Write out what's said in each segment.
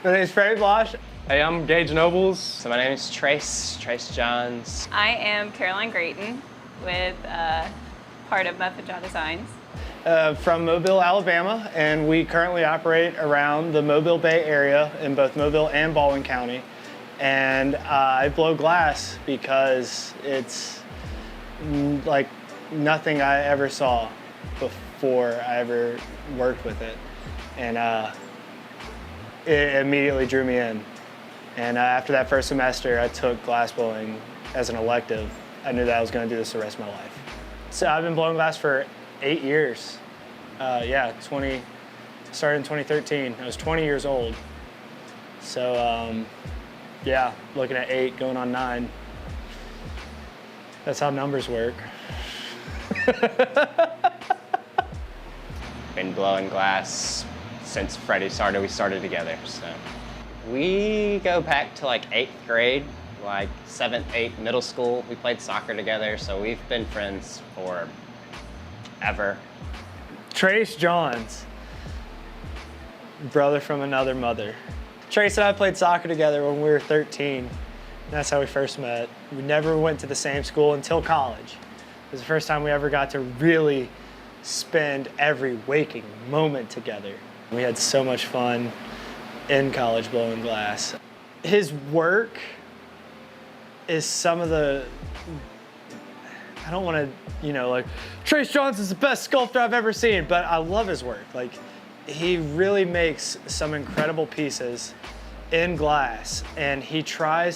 My name is Freddie Blosh. Hey, I'm Gage Nobles. So my name is Trace Johns. I am Caroline Grayton with part of Muffin Jaw Designs. From Mobile, Alabama, and we currently operate around the Mobile Bay area in both Mobile and Baldwin County. And I blow glass because it's like nothing I ever saw before I ever worked with it. And it immediately drew me in. And after that first semester, I took glass blowing as an elective. I knew that I was going to do this the rest of my life. So I've been blowing glass for 8 years. Started in 2013. I was 20 years old. So yeah, looking at 8, going on 9. That's how numbers work. Been blowing glass since Freddie started. We started together, so. We go back to like 8th grade, like 7th, 8th, middle school. We played soccer together, so we've been friends for ever. Trace Johns, brother from another mother. Trace and I played soccer together when we were 13. That's how we first met. We never went to the same school until college. It was the first time we ever got to really spend every waking moment together. We had so much fun in college blowing glass. His work is some of the, I don't want to, like, Trace Johns is the best sculptor I've ever seen, but I love his work. Like, he really makes some incredible pieces in glass, and he's trying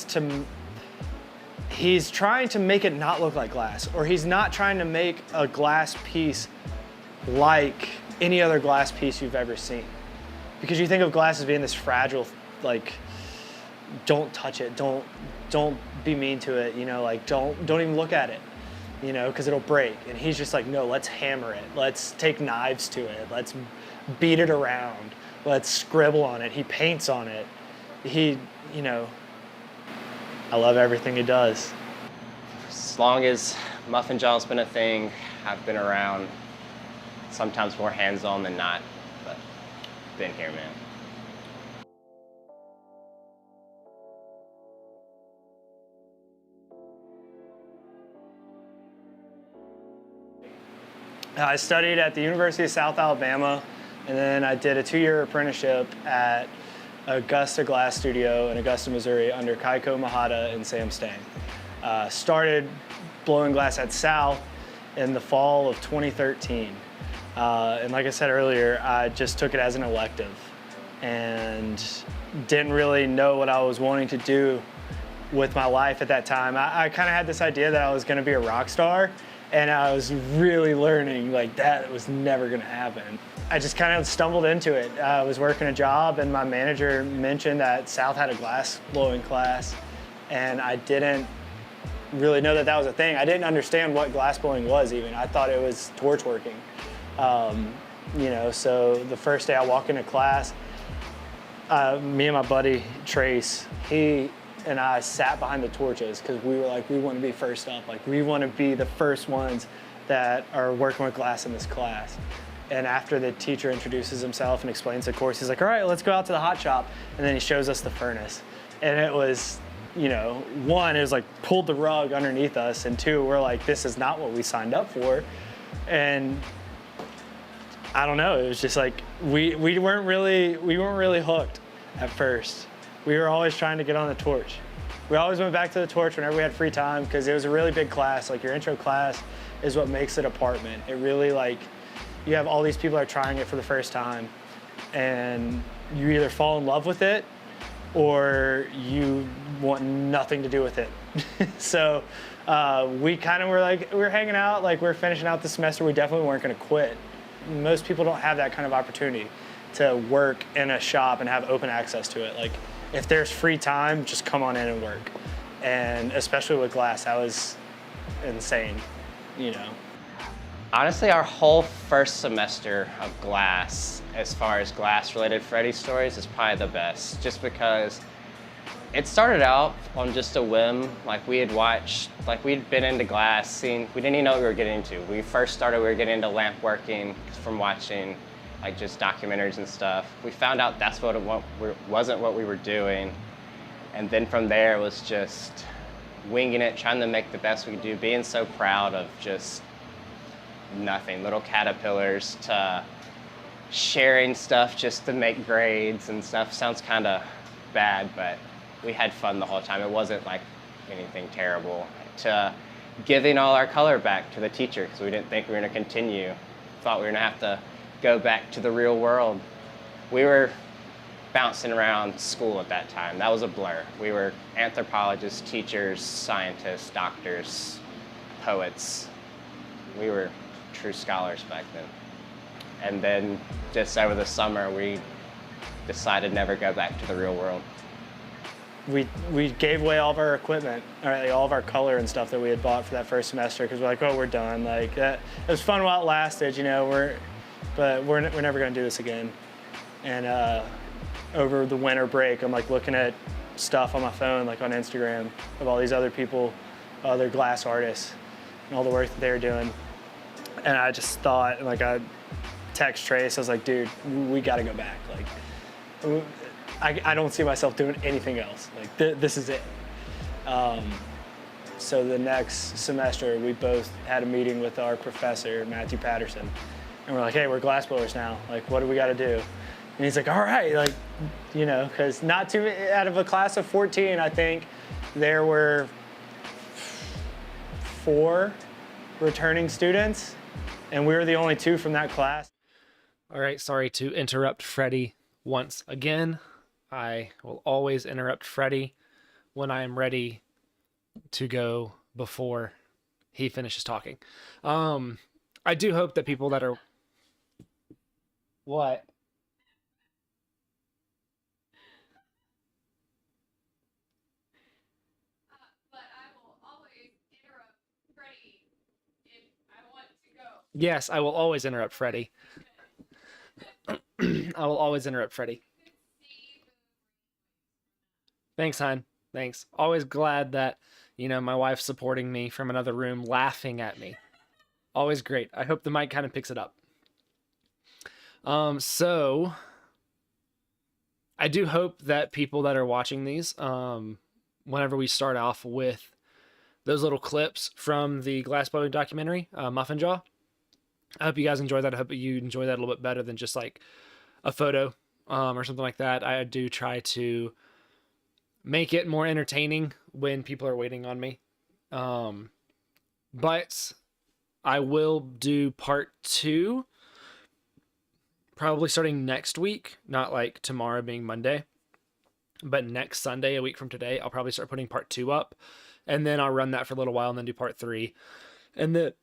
to make it not look like glass, or he's not trying to make a glass piece like any other glass piece you've ever seen. Because you think of glass as being this fragile, like, don't touch it, don't be mean to it, like, don't even look at it, because it'll break. And he's just like, no, let's hammer it. Let's take knives to it. Let's beat it around. Let's scribble on it. He paints on it. I love everything he does. As long as Muffin Jaw's been a thing, I've been around, sometimes more hands-on than not, but been here, man. I studied at the University of South Alabama, and then I did a 2-year apprenticeship at Augusta Glass Studio in Augusta, Missouri, under Kaiko Mahata and Sam Stang. Started blowing glass at South in the fall of 2013. And like I said earlier, I just took it as an elective and didn't really know what I was wanting to do with my life at that time. I kind of had this idea that I was going to be a rock star, and I was really learning like that was never going to happen. I just kind of stumbled into it. I was working a job, and my manager mentioned that South had a glass blowing class, and I didn't really know that that was a thing. I didn't understand what glass blowing was even. I thought it was torch working. So the first day I walk into class, me and my buddy Trace, he and I sat behind the torches because we were like, we want to be first up. Like, we want to be the first ones that are working with glass in this class. And after the teacher introduces himself and explains the course, he's like, all right, let's go out to the hot shop. And then he shows us the furnace. And it was, one, it was like pulled the rug underneath us. And 2, we're like, this is not what we signed up for. And I don't know, it was just like, we weren't really hooked at first. We were always trying to get on the torch. We always went back to the torch whenever we had free time because it was a really big class. Like, your intro class is what makes it apartment. It really, like, you have all these people that are trying it for the first time, and you either fall in love with it or you want nothing to do with it. So we kind of were like, we were hanging out, like, we were finishing out the semester. We definitely weren't going to quit. Most people don't have that kind of opportunity to work in a shop and have open access to it. Like, if there's free time, just come on in and work. And especially with glass, that was insane, Honestly, our whole first semester of glass, as far as glass-related Freddie stories, is probably the best, just because it started out on just a whim. Like, we'd been into glass, we didn't even know what we were getting into. We first started, we were getting into lamp working from watching like just documentaries and stuff. We found out that's wasn't what we were doing. And then from there it was just winging it, trying to make the best we could do, being so proud of just nothing, little caterpillars, to sharing stuff just to make grades and stuff. Sounds kind of bad, but we had fun the whole time. It wasn't like anything terrible. To giving all our color back to the teacher because we didn't think we were going to continue. Thought we were going to have to go back to the real world. We were bouncing around school at that time. That was a blur. We were anthropologists, teachers, scientists, doctors, poets. We were true scholars back then. And then just over the summer, we decided never go back to the real world. We gave away all of our equipment, like all of our color and stuff that we had bought for that first semester because we're like, oh, we're done. Like that, it was fun while it lasted, you know. But we're never gonna do this again. And over the winter break, I'm like looking at stuff on my phone, like on Instagram, of all these other people, other glass artists, and all the work that they were doing. And I just thought, like, I text Trace. I was like, dude, we got to go back. Like, I don't see myself doing anything else. Like, this is it. So the next semester, we both had a meeting with our professor, Matthew Patterson, and we're like, hey, we're glassblowers now. Like, what do we got to do? And he's like, all right, like, you know, because not too, out of a class of 14, I think there were 4 returning students, and we were the only 2 from that class. All right, sorry to interrupt Freddie once again. I will always interrupt Freddie when I am ready to go before he finishes talking. I do hope that people that are... What? But I will always interrupt Freddie if I want to go. Yes, I will always interrupt Freddie. I will always interrupt Freddie. Thanks, hon. Thanks. Always glad that, you know, my wife's supporting me from another room, laughing at me. Always great. I hope the mic kind of picks it up. So I do hope that people that are watching these, whenever we start off with those little clips from the glassblowing documentary, Muffin Jaw, I hope you guys enjoy that. I hope you enjoy that a little bit better than just like a photo or something like that. I do try to make it more entertaining when people are waiting on me. But I will do part 2 probably starting next week, not like tomorrow being Monday, but next Sunday, a week from today, I'll probably start putting part 2 up, and then I'll run that for a little while and then do part 3, and then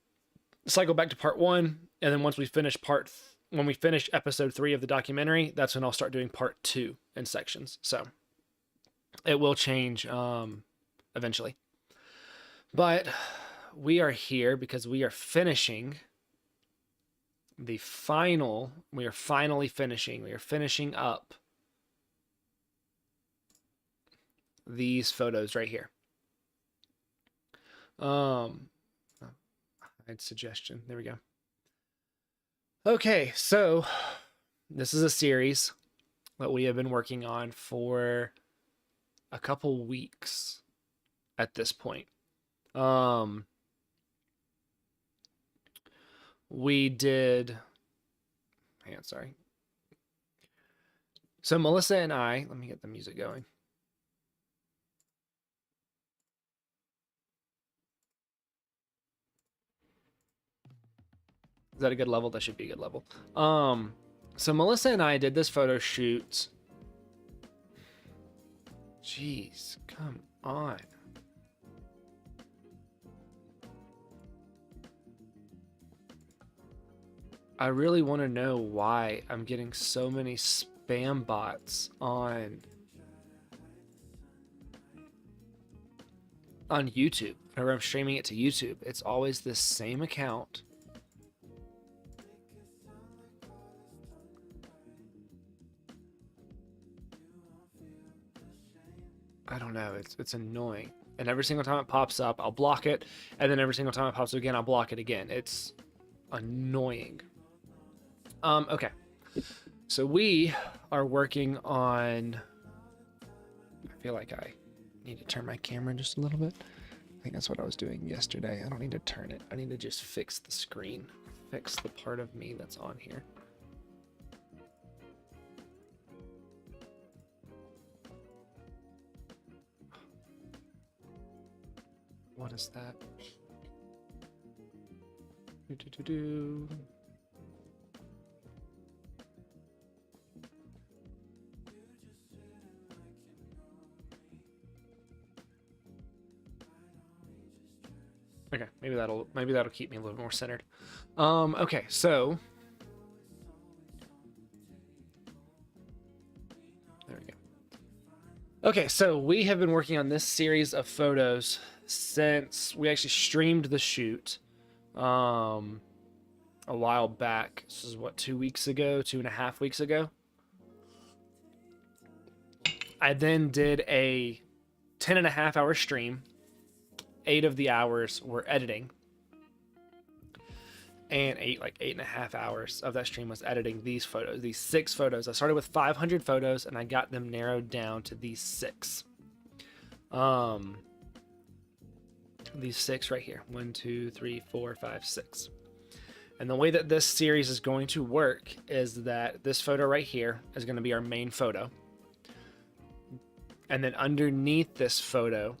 cycle back to part 1. And then once we finish when we finish episode 3 of the documentary, that's when I'll start doing part 2 in sections. So it will change eventually. But we are here because we are finishing we are finishing up these photos right here. Hide suggestion. There we go. Okay, so this is a series that we have been working on for a couple weeks at this point. We did... Hang on, sorry. So Melissa and I... Let me get the music going. Is that a good level? That should be a good level. So Melissa and I did this photo shoot. Jeez, come on. I really want to know why I'm getting so many spam bots on YouTube. Whenever I'm streaming it to YouTube, it's always the same account. I don't know, it's annoying. And every single time it pops up, I'll block it, and then every single time it pops up again, I'll block it again. It's annoying. Okay. So we are working on, I feel like I need to turn my camera just a little bit. I think that's what I was doing yesterday. I don't need to turn it. I need to just fix the screen, fix the part of me that's on here. What is that? Do. Okay, maybe that'll keep me a little more centered. Okay, so there we go. Okay, so we have been working on this series of photos since we actually streamed the shoot a while back. This is what, 2 weeks ago, 2.5 weeks ago. I then did a 10.5 hour stream. 8 of the hours were editing, and 8.5 hours of that stream was editing these photos, these 6 photos. I started with 500 photos and I got them narrowed down to these 6. These 6 right here, 1, 2, 3, 4, 5, 6. And the way that this series is going to work is that this photo right here is going to be our main photo, and then underneath this photo,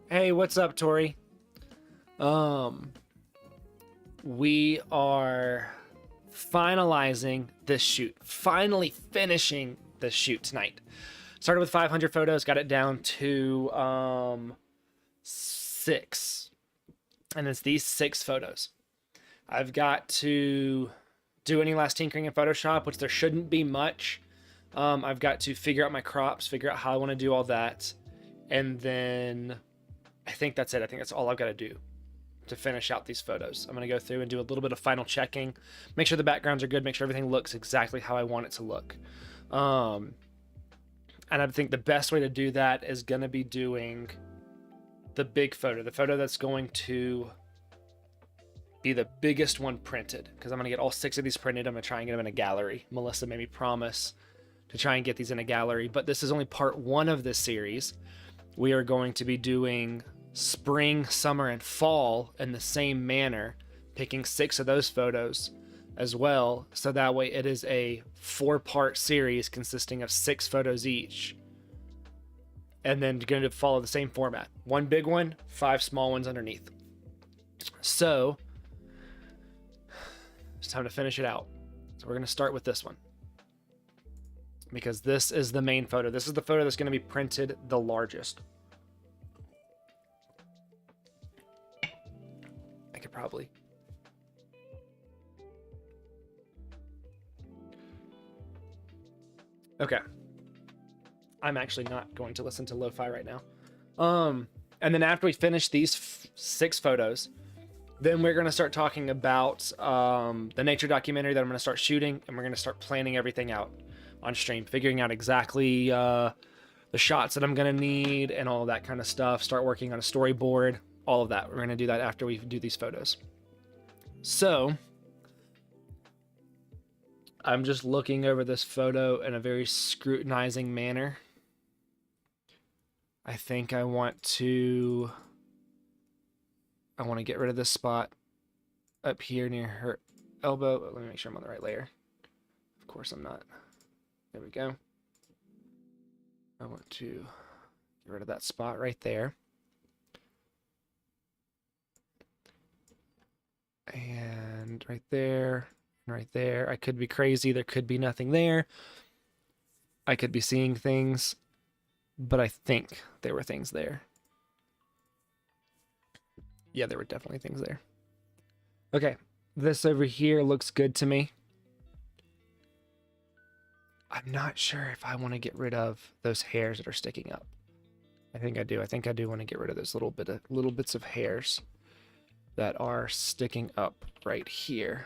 hey, what's up, Tori? We are finalizing this shoot, finally finishing this shoot tonight. Started with 500 photos, got it down to 6, and it's these 6 photos. I've got to do any last tinkering in Photoshop, which there shouldn't be much. I've got to figure out my crops, figure out how I want to do all that, and then I think that's it. I think that's all I've got to do to finish out these photos. I'm going to go through and do a little bit of final checking, make sure the backgrounds are good, make sure everything looks exactly how I want it to look. And I think the best way to do that is going to be doing the big photo, the photo that's going to be the biggest one printed, because I'm going to get all 6 of these printed. I'm going to try and get them in a gallery. Melissa made me promise to try and get these in a gallery, but this is only part 1 of this series. We are going to be doing spring, summer, and fall in the same manner, picking 6 of those photos as well, so that way it is a 4-part series consisting of 6 photos each, and then going to follow the same format: 1 big one, 5 small ones underneath. So it's time to finish it out. So we're going to start with this one, because this is the main photo. This is the photo that's going to be printed the largest. I could probably. Okay. I'm actually not going to listen to lo-fi right now. And then after we finish these 6 photos, then we're going to start talking about the nature documentary that I'm going to start shooting, and we're going to start planning everything out on stream, figuring out exactly the shots that I'm going to need and all that kind of stuff, start working on a storyboard, all of that. We're going to do that after we do these photos. So I'm just looking over this photo in a very scrutinizing manner. I think I want to get rid of this spot up here near her elbow. Let me make sure I'm on the right layer. Of course I'm not. There we go. I want to get rid of that spot right there. And right there, and right there. I could be crazy. There could be nothing there. I could be seeing things, but I think there were things there. Yeah, there were definitely things there. Okay, this over here looks good to me. I'm not sure if I want to get rid of those hairs that are sticking up. I think I do. I think I do want to get rid of those little bits of hairs that are sticking up right here.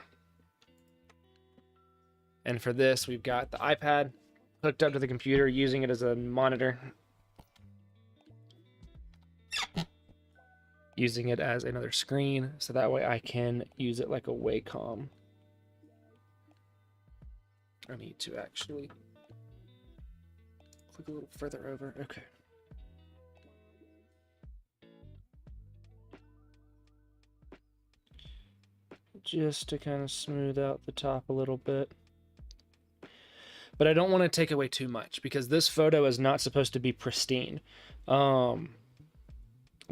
And for this, we've got the iPad hooked up to the computer, using it as a monitor. Using it as another screen, so that way I can use it like a Wacom. I need to actually click a little further over. Okay. Just to kind of smooth out the top a little bit. But I don't want to take away too much because this photo is not supposed to be pristine. The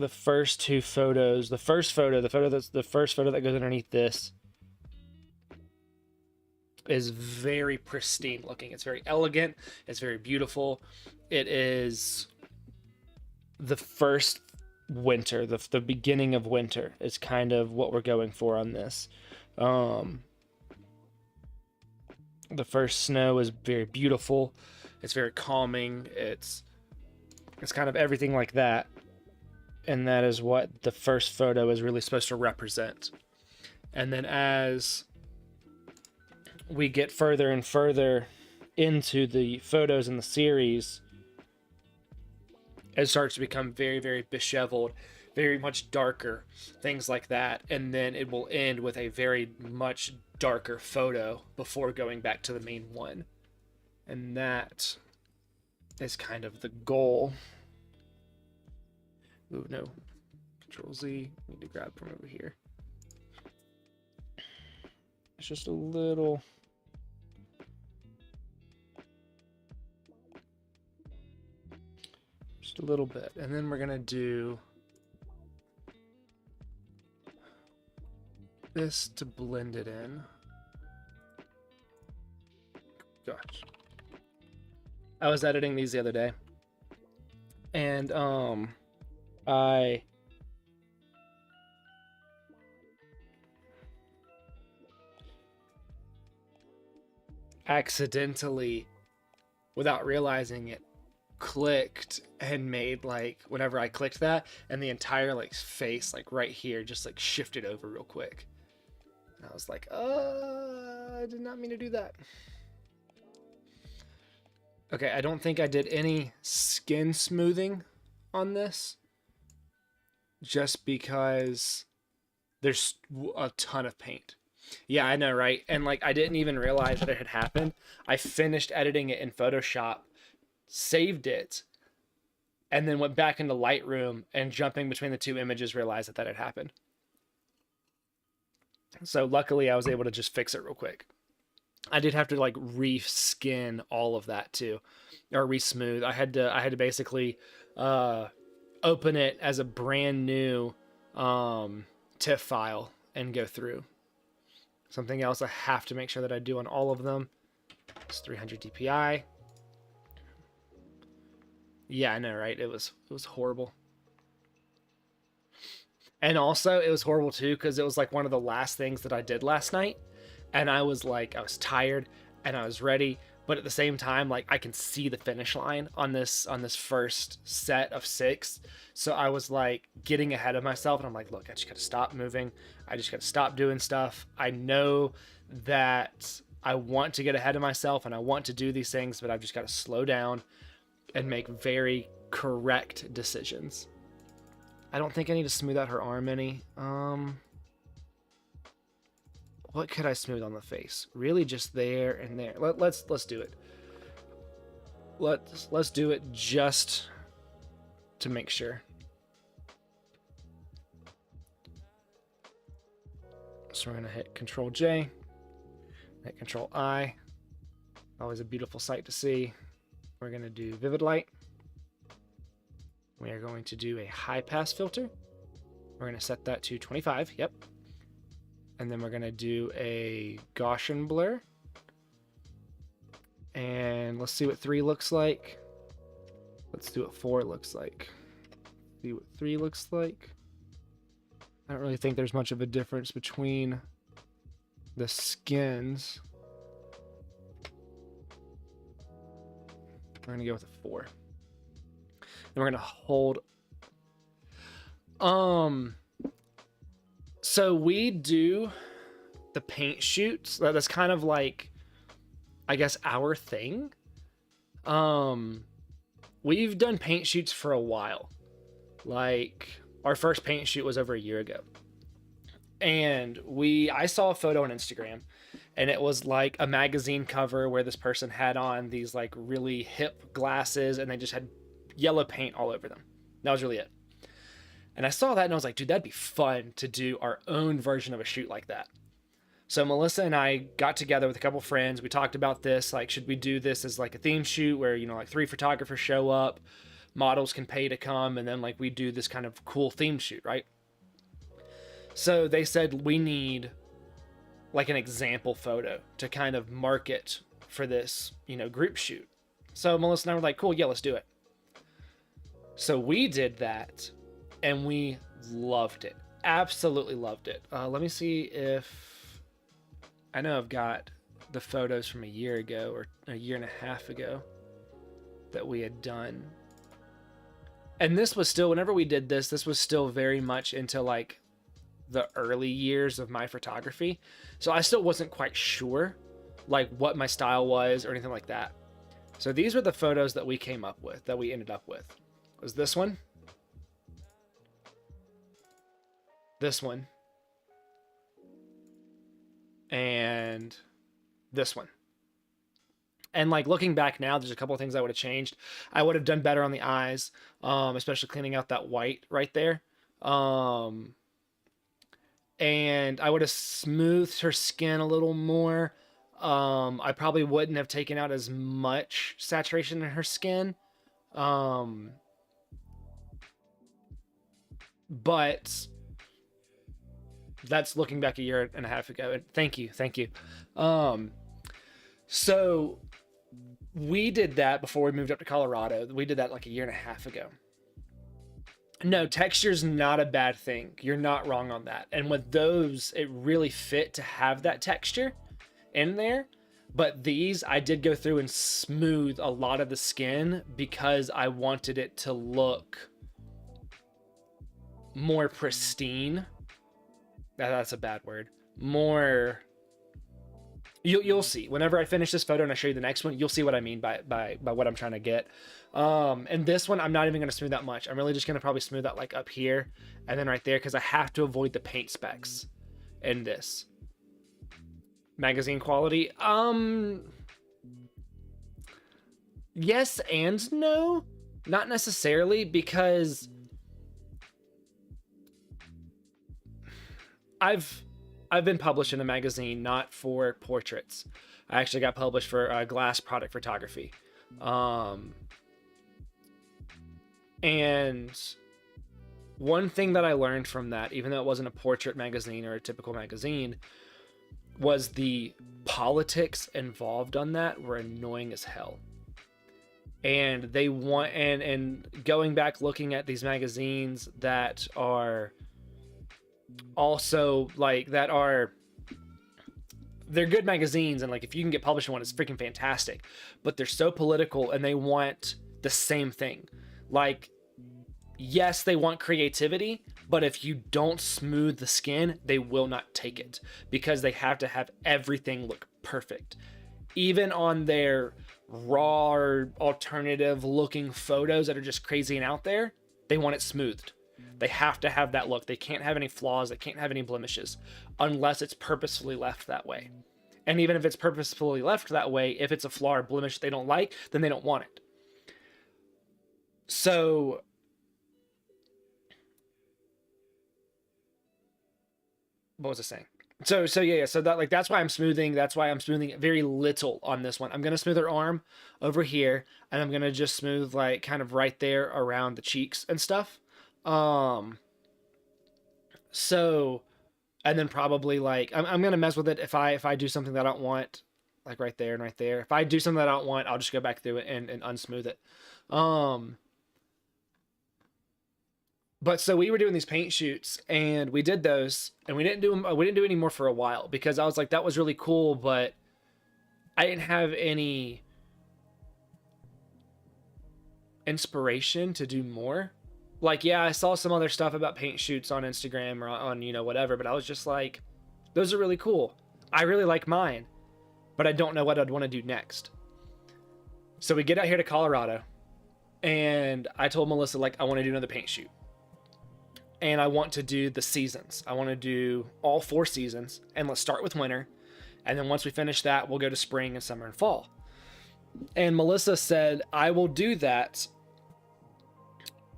first two photos, the first photo that goes underneath this is very pristine looking. It's very elegant. It's very beautiful. It is the first winter, the beginning of winter is kind of what we're going for on this. The first snow is very beautiful. It's very calming. It's kind of everything like that. And that is what the first photo is really supposed to represent. And then as we get further and further into the photos in the series, it starts to become very, very disheveled, very much darker, things like that. And then it will end with a very much darker photo before going back to the main one. And that is kind of the goal. Ooh, no. Control Z. Need to grab from over here. It's just a little... Just a little bit. And then we're going to do this to blend it in. Gosh. I was editing these the other day. And I accidentally, without realizing it, clicked and made like whenever I clicked that, and the entire like face like right here just like shifted over real quick. And I was like, I did not mean to do that. Okay, I don't think I did any skin smoothing on this, just because there's a ton of paint. Yeah, I know, right? And like I didn't even realize that it had happened. I finished editing it in Photoshop, saved it, and then went back into Lightroom and jumping between the two images realized that had happened. So luckily I was able to just fix it real quick. I did have to like reskin all of that too, or resmooth. I had to basically open it as a brand new TIFF file and go through. Something else I have to make sure that I do on all of them is 300 DPI. Yeah, I know, right? It was horrible. And also it was horrible too because it was like one of the last things that I did last night, and I was tired and I was ready, but at the same time like I can see the finish line on this first set of 6. So I was like getting ahead of myself, and I'm like, look, I just got to stop moving. I just got to stop doing stuff. I know that I want to get ahead of myself and I want to do these things, but I've just got to slow down and make very correct decisions. I don't think I need to smooth out her arm any. What could I smooth on the face? Really just there and there. Let's do it. Let's do it just to make sure. So we're gonna hit Control J, hit Control I. Always a beautiful sight to see. We're gonna do Vivid Light. We are going to do a high pass filter. We're gonna set that to 25. Yep. And then we're gonna do a Gaussian blur. And let's see what 3 looks like. Let's do what 4 looks like. See what 3 looks like. I don't really think there's much of a difference between the skins. We're gonna go with a 4. Then we're gonna hold. So we do the paint shoots. That's kind of like, I guess, our thing. We've done paint shoots for a while. Like our first paint shoot was over a year ago. And I saw a photo on Instagram, and it was like a magazine cover where this person had on these like really hip glasses and they just had yellow paint all over them. That was really it. And I saw that and I was like, dude, that'd be fun to do our own version of a shoot like that. So Melissa and I got together with a couple friends. We talked about this, like, should we do this as like a theme shoot where, you know, like 3 photographers show up, models can pay to come, and then like we do this kind of cool theme shoot, right? So they said we need like an example photo to kind of market for this, you know, group shoot. So Melissa and I were like, cool, yeah, let's do it. So we did that and we loved it. Absolutely loved it. Let me see if I know I've got the photos from a year ago or a year and a half ago that we had done. And this was still, whenever we did this, this was still very much into like the early years of my photography. So I still wasn't quite sure like what my style was or anything like that. So these were the photos that we came up with, that we ended up with. It was this one, this one, and this one. And like looking back now, there's a couple of things I would have changed. I would have done better on the eyes, especially cleaning out that white right there. And I would have smoothed her skin a little more. I probably wouldn't have taken out as much saturation in her skin. But that's looking back a year and a half ago. Thank you. So we did that before we moved up to Colorado. We did that like a year and a half ago. No, texture's not a bad thing. You're not wrong on that. And with those, it really fit to have that texture in there. But these, I did go through and smooth a lot of the skin because I wanted it to look more pristine. That's a bad word. More... You'll see whenever I finish this photo and I show you the next one, you'll see what I mean by what I'm trying to get. And this one, I'm not even going to smooth that much. I'm really just going to probably smooth that like up here and then right there, because I have to avoid the paint specks in this. Magazine quality. Yes and no. Not necessarily, because I've been published in a magazine, not for portraits. I actually got published for glass product photography. And one thing that I learned from that, even though it wasn't a portrait magazine or a typical magazine, was the politics involved on that were annoying as hell. And they want, and going back looking at these magazines that are also like they're good magazines, and like if you can get published in one, it's freaking fantastic, but they're so political and they want the same thing. Like, yes, they want creativity, but if you don't smooth the skin, they will not take it, because they have to have everything look perfect. Even on their raw or alternative looking photos that are just crazy and out there, they want it smoothed. They have to have that look. They can't have any flaws. They can't have any blemishes unless it's purposefully left that way. And even if it's purposefully left that way, if it's a flaw or blemish they don't like, then they don't want it. So what was I saying? So that, like, that's why I'm smoothing. That's why I'm smoothing very little on this one. I'm going to smooth her arm over here, and I'm going to just smooth like kind of right there around the cheeks and stuff. So, and then probably like, I'm going to mess with it. If I do something that I don't want, like right there and right there, if I do something that I don't want, I'll just go back through it and unsmooth it. But so we were doing these paint shoots and we did those, and we didn't do any more for a while, because I was like, that was really cool, but I didn't have any inspiration to do more. Like, yeah, I saw some other stuff about paint shoots on Instagram or on, you know, whatever, but I was just like, those are really cool. I really like mine, but I don't know what I'd want to do next. So we get out here to Colorado, and I told Melissa, like, I want to do another paint shoot. And I want to do the seasons. I want to do all 4 seasons, and let's start with winter. And then once we finish that, we'll go to spring and summer and fall. And Melissa said, I will do that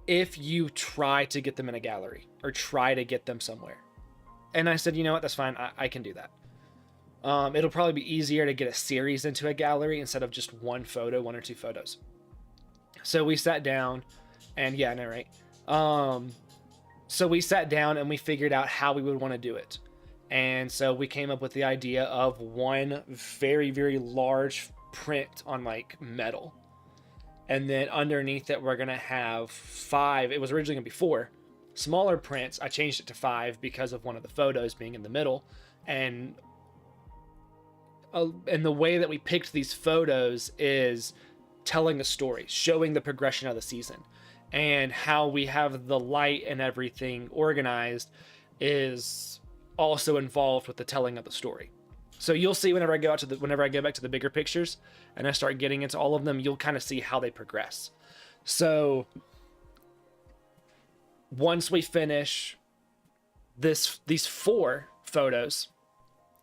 if you try to get them in a gallery or try to get them somewhere. And I said, you know what, that's fine. I can do that. It'll probably be easier to get a series into a gallery instead of just one photo, 1 or 2 photos. So we sat down and yeah, I know, right? So we sat down and we figured out how we would want to do it. And so we came up with the idea of one very, very large print on like metal. And then underneath it, we're going to have 5. It was originally going to be 4 smaller prints. I changed it to 5 because of one of the photos being in the middle. And the way that we picked these photos is telling the story, showing the progression of the season, and how we have the light and everything organized is also involved with the telling of the story. So you'll see whenever I go back to the bigger pictures and I start getting into all of them, you'll kind of see how they progress. So once we finish these 4 photos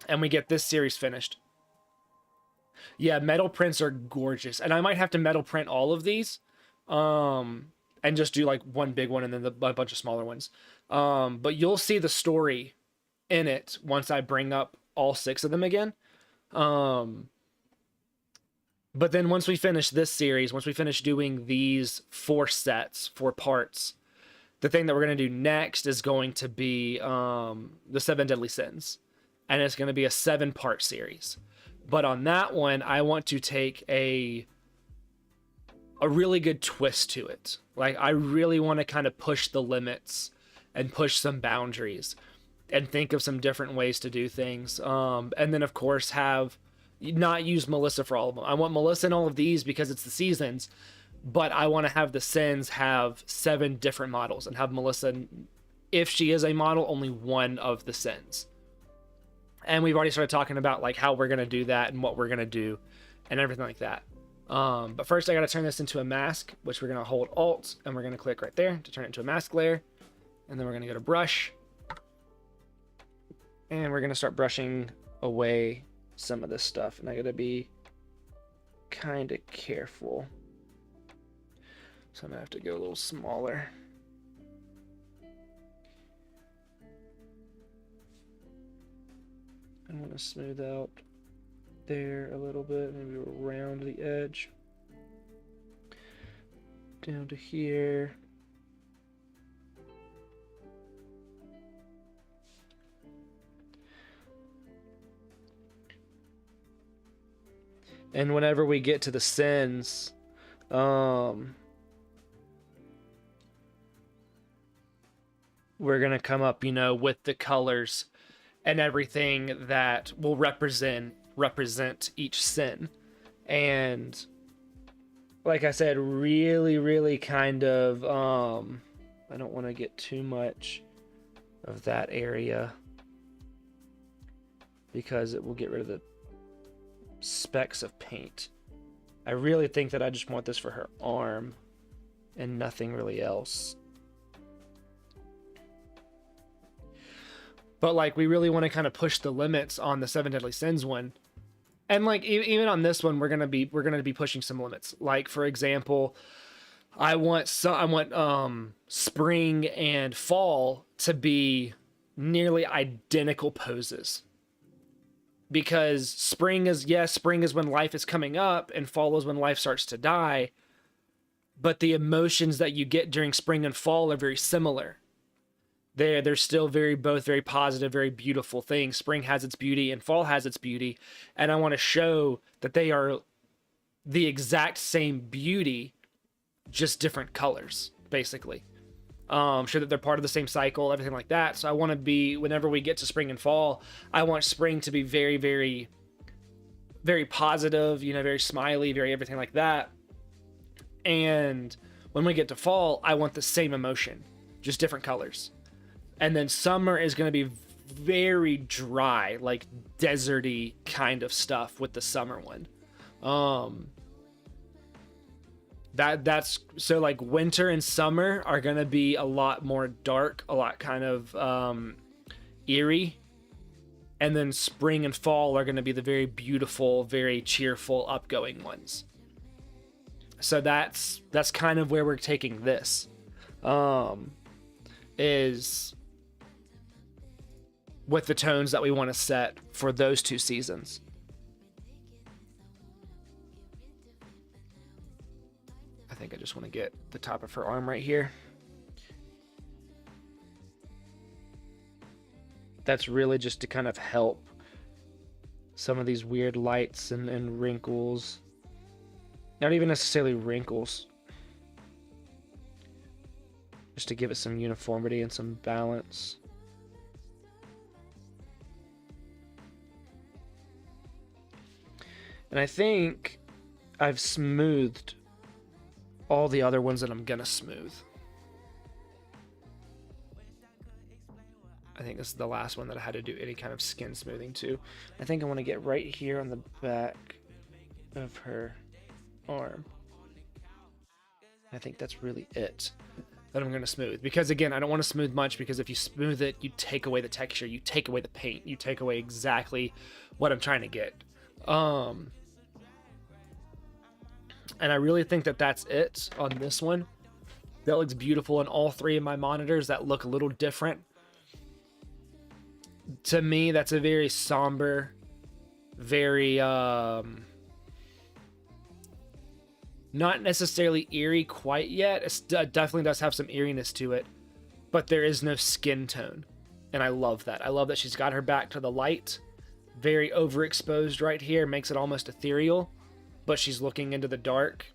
and we get this series finished, yeah, metal prints are gorgeous. And I might have to metal print all of these and just do like one big one and then a bunch of smaller ones. But you'll see the story in it once I bring up all 6 of them again. But then once we finish this series, once we finish doing these 4 sets, 4 parts, the thing that we're going to do next is going to be the 7 Deadly Sins. And it's going to be a 7-part series. But on that one, I want to take a really good twist to it. Like, I really want to kind of push the limits and push some boundaries and think of some different ways to do things. And then, of course, not use Melissa for all of them. I want Melissa in all of these because it's the seasons, but I want to have the Sins have 7 different models and have Melissa, if she is a model, only one of the Sins. And we've already started talking about like how we're going to do that and what we're going to do and everything like that. But first I got to turn this into a mask, which we're going to hold Alt and we're going to click right there to turn it into a mask layer. And then we're going to go to brush and we're going to start brushing away some of this stuff. And I got to be kind of careful. So I'm going to have to go a little smaller. I'm going to smooth out there a little bit, maybe around the edge. Down to here. And whenever we get to the Sins, we're going to come up, with the colors and everything that will represent each sin. And like I said, really, really kind of, I don't want to get too much of that area because it will get rid of the specks of paint. I really think that I just want this for her arm and nothing really else. But like, we really want to kind of push the limits on the 7 Deadly Sins one. And like, even on this one, we're going to be pushing some limits. Like, for example, I want spring and fall to be nearly identical poses. Because spring is when life is coming up and fall is when life starts to die. But the emotions that you get during spring and fall are very similar. They're still both very positive, very beautiful things. Spring has its beauty and fall has its beauty. And I want to show that they are the exact same beauty, just different colors, basically. Show that they're part of the same cycle, everything like that. So I want to be, whenever we get to spring and fall, I want spring to be very, very, very positive, very smiley, very everything like that. And when we get to fall, I want the same emotion, just different colors. And then summer is going to be very dry, like deserty kind of stuff with the summer one. That's so like winter and summer are going to be a lot more dark, a lot kind of eerie. And then spring and fall are going to be the very beautiful, very cheerful, upgoing ones. So that's kind of where we're taking this. Is with the tones that we want to set for those 2 seasons. I think I just want to get the top of her arm right here. That's really just to kind of help some of these weird lights and wrinkles. Not even necessarily wrinkles. Just to give it some uniformity and some balance. And I think I've smoothed all the other ones that I'm gonna smooth. I think this is the last one that I had to do any kind of skin smoothing to. I think I want to get right here on the back of her arm. I think that's really it that I'm going to smooth. Because again, I don't want to smooth much, because if you smooth it, you take away the texture, you take away the paint, you take away exactly what I'm trying to get. And I really think that that's it on this one. That looks beautiful on all 3 of my monitors that look a little different. To me, that's a very somber, very not necessarily eerie quite yet. It definitely does have some eeriness to it, but there is no skin tone, and I love that. I love that she's got her back to the light, very overexposed right here, makes it almost ethereal, but she's looking into the dark.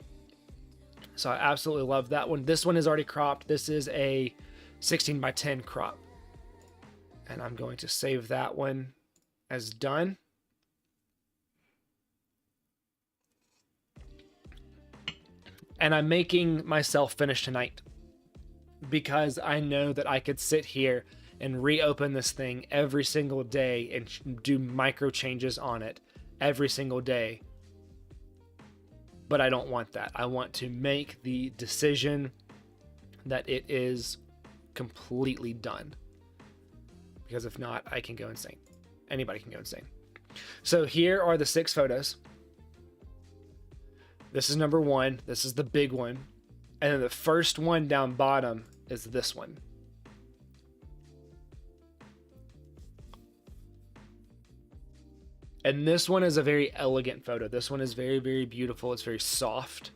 So I absolutely love that one. This one is already cropped. This is a 16:10 crop. And I'm going to save that one as done. And I'm making myself finish tonight, because I know that I could sit here and reopen this thing every single day and do micro changes on it every single day. But I don't want that. I want to make the decision that it is completely done. Because if not, I can go insane. Anybody can go insane. So here are the 6 photos. This is number 1. This is the big one. And then the first one down bottom is this one. And this one is a very elegant photo. This one is very, very beautiful. It's very soft.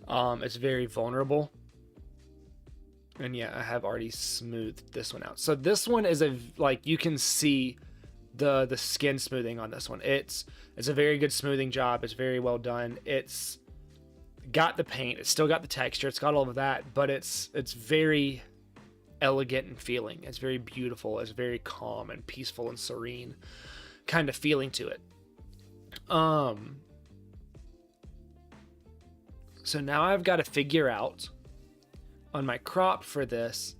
It's very vulnerable. And yeah, I have already smoothed this one out. So this one is you can see the skin smoothing on this one. It's a very good smoothing job. It's very well done. It's got the paint. It's still got the texture. It's got all of that, but it's very elegant in feeling. It's very beautiful. It's very calm and peaceful and serene kind of feeling to it. So now I've got to figure out on my crop for this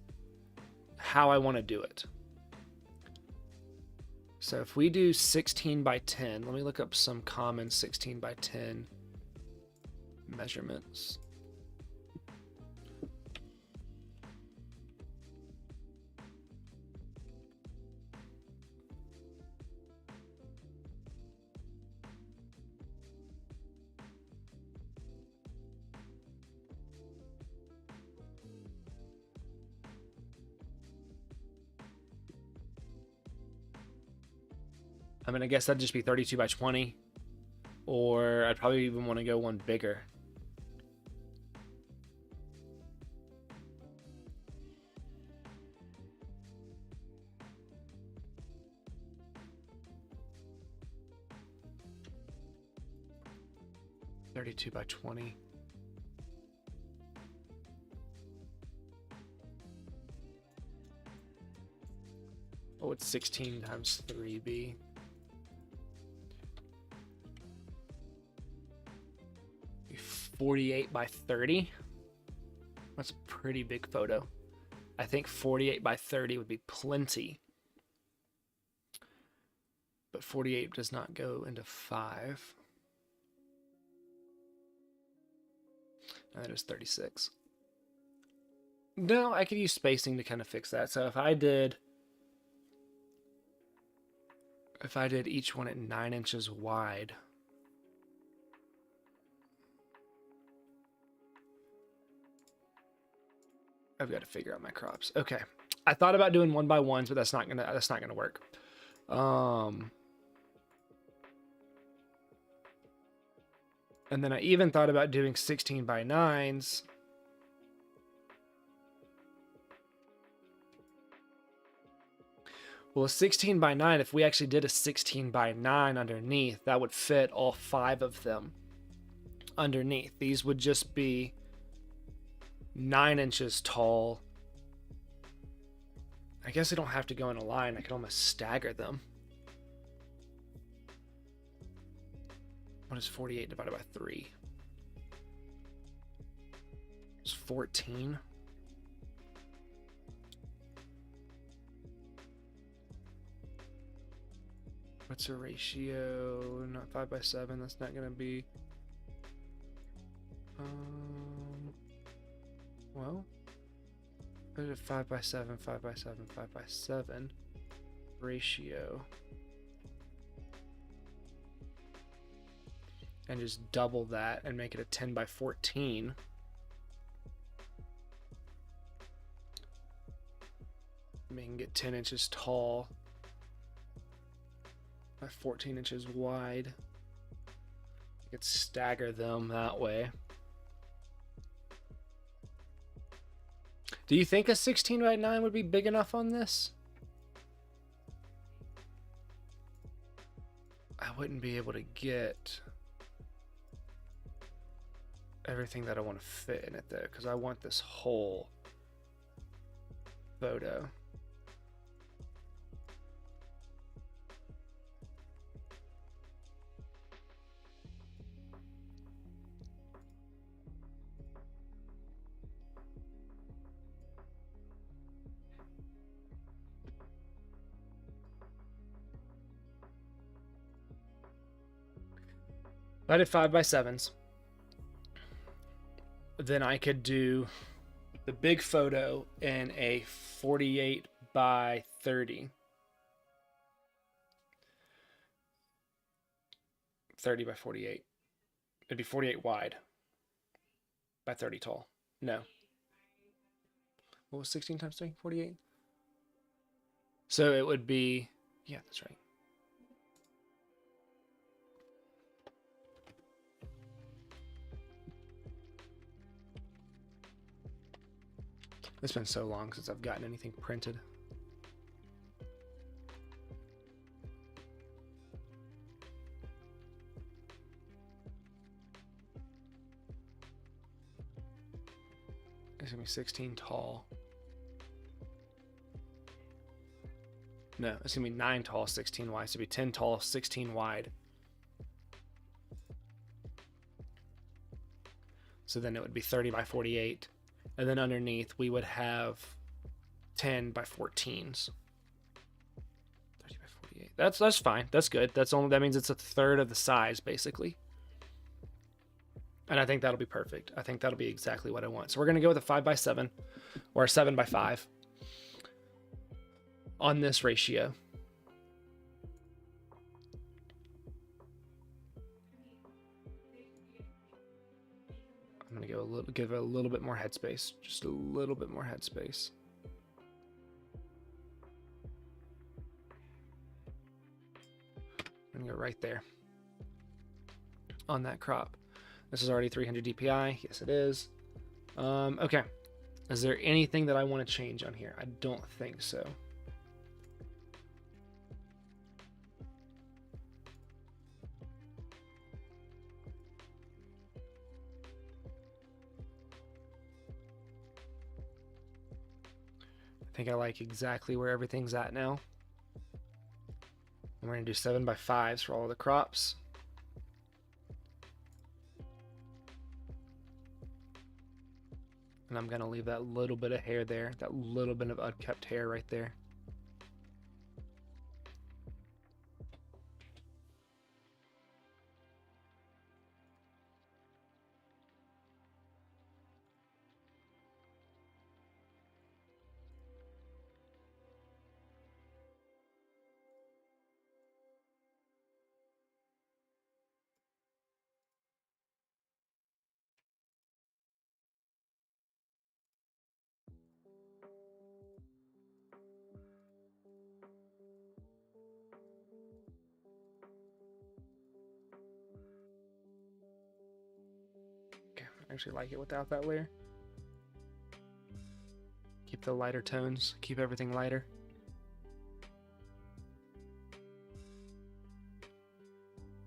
how I want to do it. So if we do 16:10, let me look up some common 16:10 measurements. I mean, I guess that'd just be 32:20, or I'd probably even want to go one bigger. (32:20). Oh, it's 16 times 3B. Be 48:30. That's a pretty big photo. I think 48:30 would be plenty. But 48 does not go into 5. No, that is 36. No, I could use spacing to kind of fix that. So if I did if I did each one at 9 inches wide. I've got to figure out my crops. Okay. I thought about doing 1x1s, but that's not gonna work. And then I even thought about doing 16x9s. Well, a 16x9, if we actually did a 16x9 underneath, that would fit all 5 of them underneath. These would just be 9 inches tall. I guess I don't have to go in a line. I can almost stagger them. What is 48 divided by 3? It's 14. What's a ratio? Not 5x7. That's not gonna be. Well, put it 5x7, 5x7, 5x7 ratio, and just double that and make it a 10x14. We can get 10 inches tall by 14 inches wide. You could stagger them that way. Do you think a 16x9 would be big enough on this? I wouldn't be able to get everything that I want to fit in it though, because I want this whole photo. If I did 5x7s, then I could do the big photo in a 48x30. 30x48. It'd be 48 wide by 30 tall. No. What was 16 times 3? 48? So it would be, yeah, that's right. It's been so long since I've gotten anything printed. It's gonna be 16 tall. No, it's gonna be 9 tall, 16 wide. So it'd be 10 tall, 16 wide. So then it would be 30x48. And then underneath we would have 10x14s. 30x48. That's fine. That's good. That means it's a third of the size basically. And I think that'll be perfect. I think that'll be exactly what I want. So we're gonna go with a 5x7 or a 7x5 on this ratio. I'm gonna go give it a little bit more headspace, just a little bit more headspace. I'm gonna go right there on that crop. This is already 300 DPI. Yes, it is. Okay. Is there anything that I want to change on here? I don't think so. I think I like exactly where everything's at now. And we're going to do 7x5s for all the crops. And I'm going to leave that little bit of hair there, that little bit of unkept hair right there. I actually like it without that layer. Keep the lighter tones, keep everything lighter.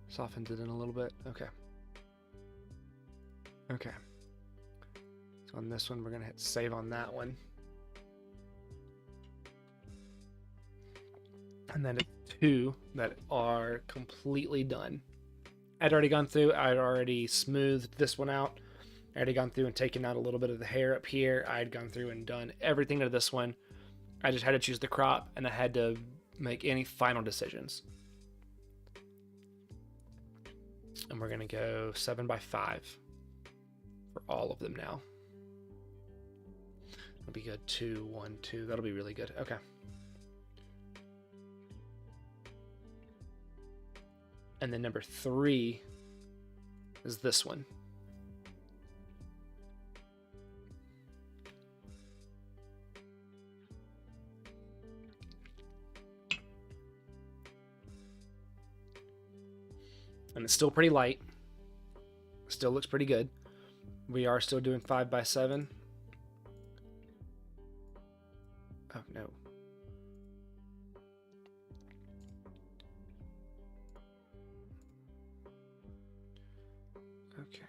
Softens it in a little bit. Okay. Okay. So on this one, we're gonna hit save on that one. And then 2 that are completely done. I'd already gone through, I'd already smoothed this one out. I already gone through and taken out a little bit of the hair up here. I'd gone through and done everything to this one. I just had to choose the crop, and I had to make any final decisions. And we're gonna go 7x5 for all of them now. That'll be good. 2, 1, 2. That'll be really good. Okay. And then number 3 is this one. And it's still pretty light. Still looks pretty good. We are still doing 5x7. Oh no. Okay.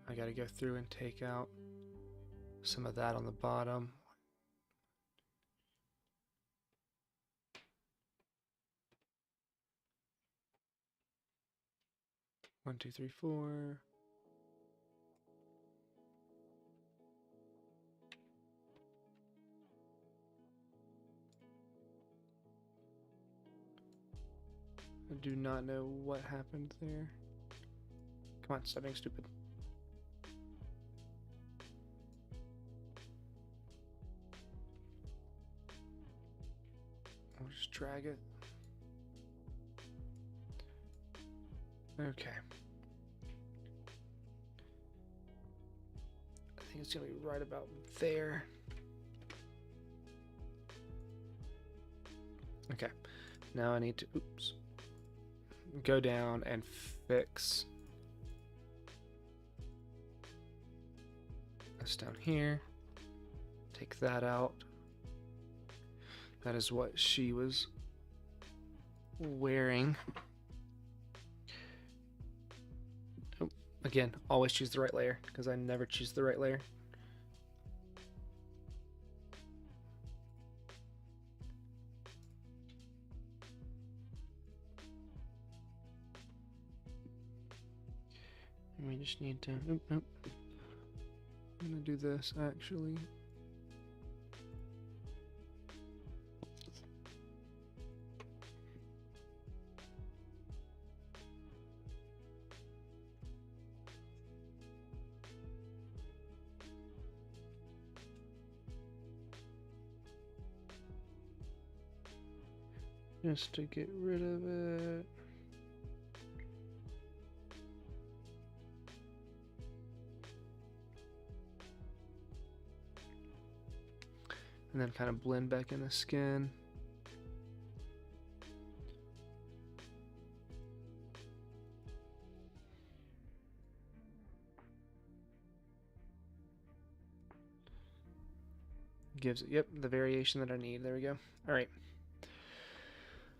I gotta go through and take out some of that on the bottom. One, two, three, four. I do not know what happened there. Come on, stop being stupid. I'll just drag it. Okay. I think it's gonna be right about there. Okay. Now I need to, oops, go down and fix this down here. Take that out. That is what she was wearing. Oh, again, always choose the right layer because I never choose the right layer. And we just need to, I'm gonna do this actually. Just to get rid of it. And then kind of blend back in the skin. Gives it, yep, the variation that I need. There we go. All right.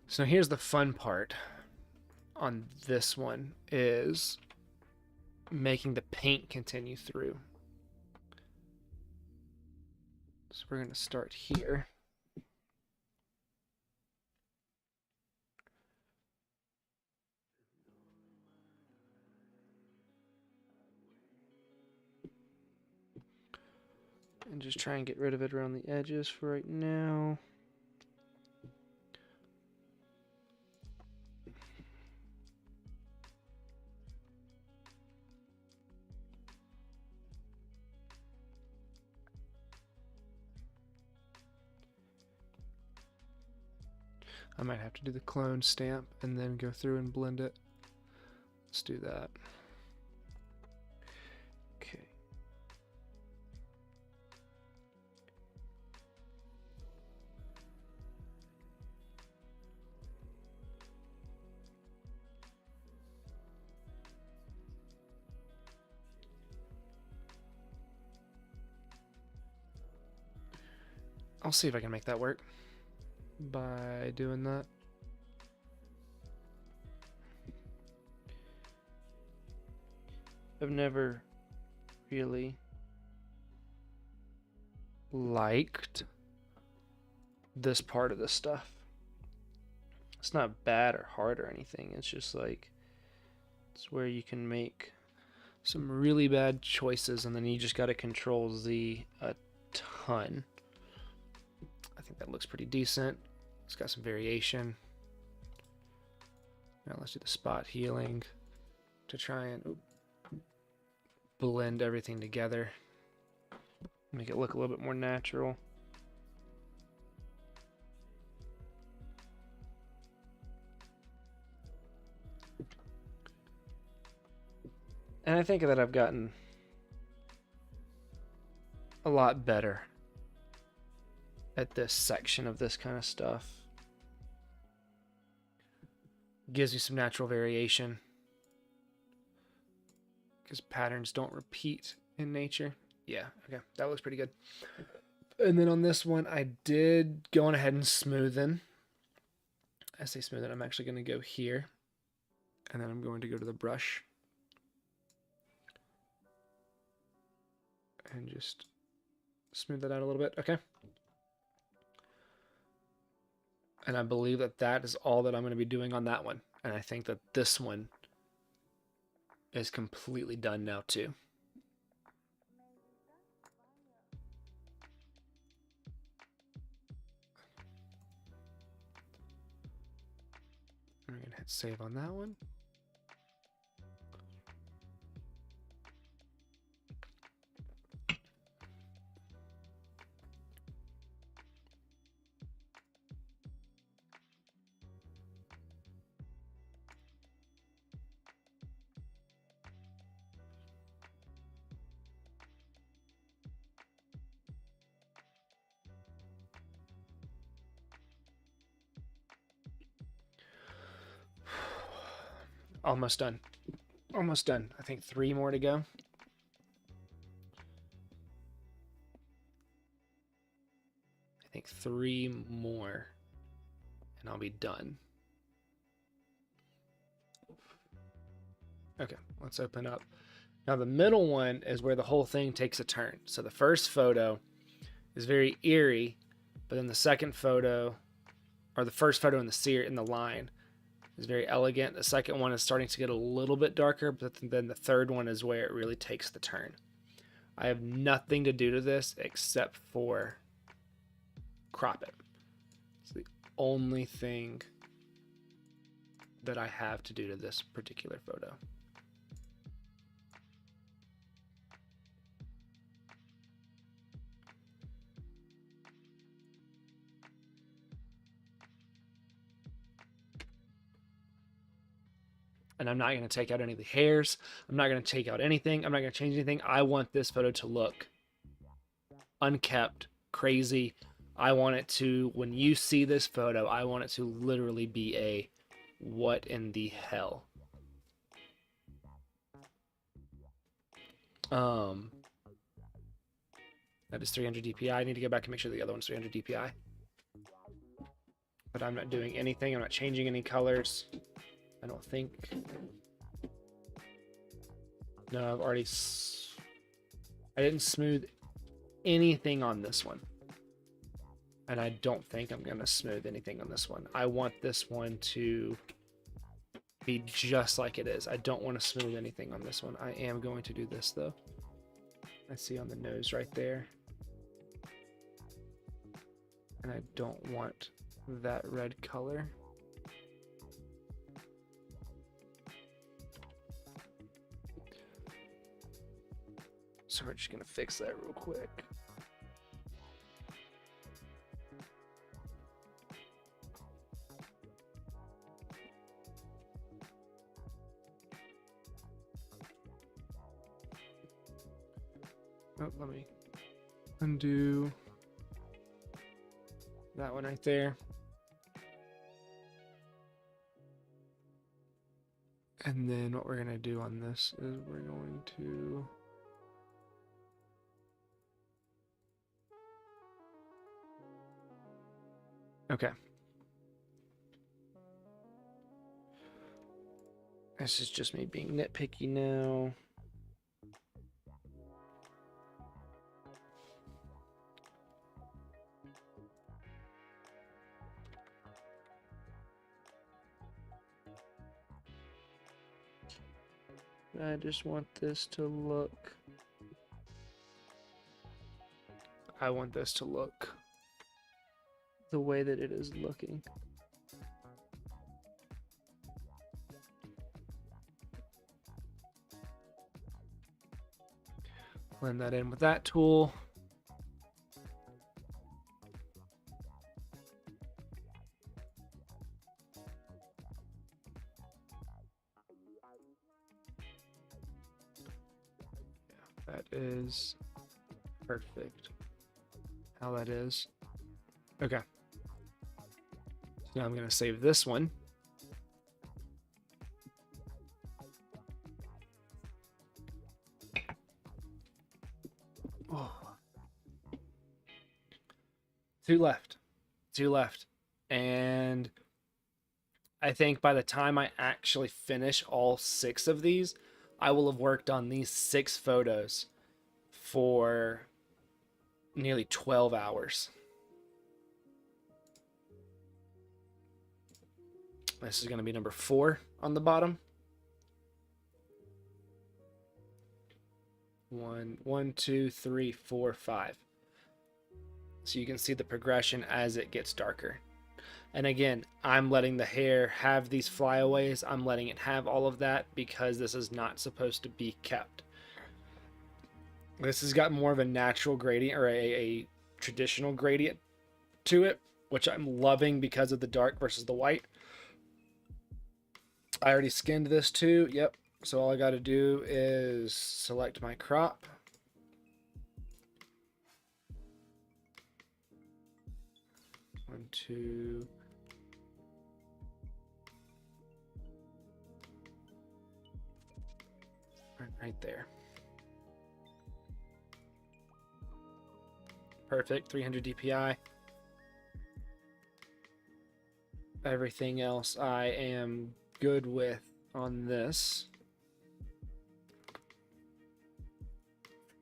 So here's the fun part on this one is making the paint continue through. So we're going to start here. And just try and get rid of it around the edges for right now. I might have to do the clone stamp and then go through and blend it. Let's do that. Okay. I'll see if I can make that work by doing that. I've never really liked this part of the stuff. It's not bad or hard or anything. It's just like, it's where you can make some really bad choices and then you just got to control Z a ton. I think that looks pretty decent. It's got some variation. Now let's do the spot healing to try and blend everything together. Make it look a little bit more natural. And I think that I've gotten a lot better at this section of this kind of stuff. Gives you some natural variation, because patterns don't repeat in nature. Yeah, okay, that looks pretty good. And then on this one, I did go on ahead and smoothen. I say smoothen, I'm actually going to go here, and then I'm going to go to the brush and just smooth that out a little bit. Okay. And I believe that that is all that I'm going to be doing on that one. And I think that this one is completely done now too. I'm going to hit save on that one. Almost done. Almost done. I think 3 more to go. I think 3 more and I'll be done. Okay, let's open up. Now the middle one is where the whole thing takes a turn. So the first photo is very eerie, but then the second photo, or the first photo in the line, is very elegant. The second one is starting to get a little bit darker, but then the third one is where it really takes the turn. I have nothing to do to this except for crop it. It's the only thing that I have to do to this particular photo. And I'm not going to take out any of the hairs. I'm not going to take out anything. I'm not going to change anything. I want this photo to look unkept, crazy. I want it to, when you see this photo, I want it to literally be a, what in the hell? That is 300 DPI. I need to go back and make sure the other one's 300 DPI. But I'm not doing anything. I'm not changing any colors. I don't think. No, I've already. I didn't smooth anything on this one. And I don't think I'm going to smooth anything on this one. I want this one to be just like it is. I don't want to smooth anything on this one. I am going to do this though. I see on the nose right there. And I don't want that red color. So we're just gonna fix that real quick. Oh, let me undo that one right there. And then what we're gonna do on this is we're going to Okay. This is just me being nitpicky now. I just want this to look. I want this to look the way that it is looking. Blend that in with that tool. Yeah, that is perfect. How that is. Okay. So now I'm going to save this one. Oh. Two left. Two left. And I think by the time I actually finish all 6 of these, I will have worked on these 6 photos for nearly 12 hours. This is going to be number 4 on the bottom. 1, 2, 3, 4, 5. So you can see the progression as it gets darker. And again, I'm letting the hair have these flyaways. I'm letting it have all of that because this is not supposed to be kept. This has got more of a natural gradient, or a traditional gradient to it, which I'm loving because of the dark versus the white. I already skinned this too. Yep. So all I got to do is select my crop. One, two. Right there. Perfect. 300 DPI. Everything else I am good with on this.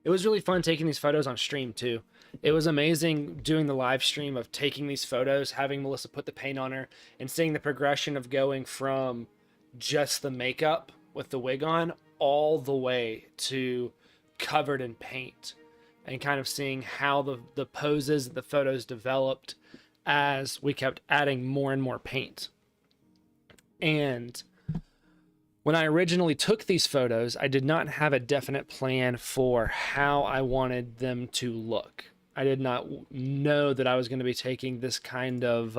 It was really fun taking these photos on stream too. It was amazing doing the live stream of taking these photos, having Melissa put the paint on her, and seeing the progression of going from just the makeup with the wig on all the way to covered in paint, and kind of seeing how the poses and the photos developed as we kept adding more and more paint. And when I originally took these photos, I did not have a definite plan for how I wanted them to look. I did not know that I was going to be taking this kind of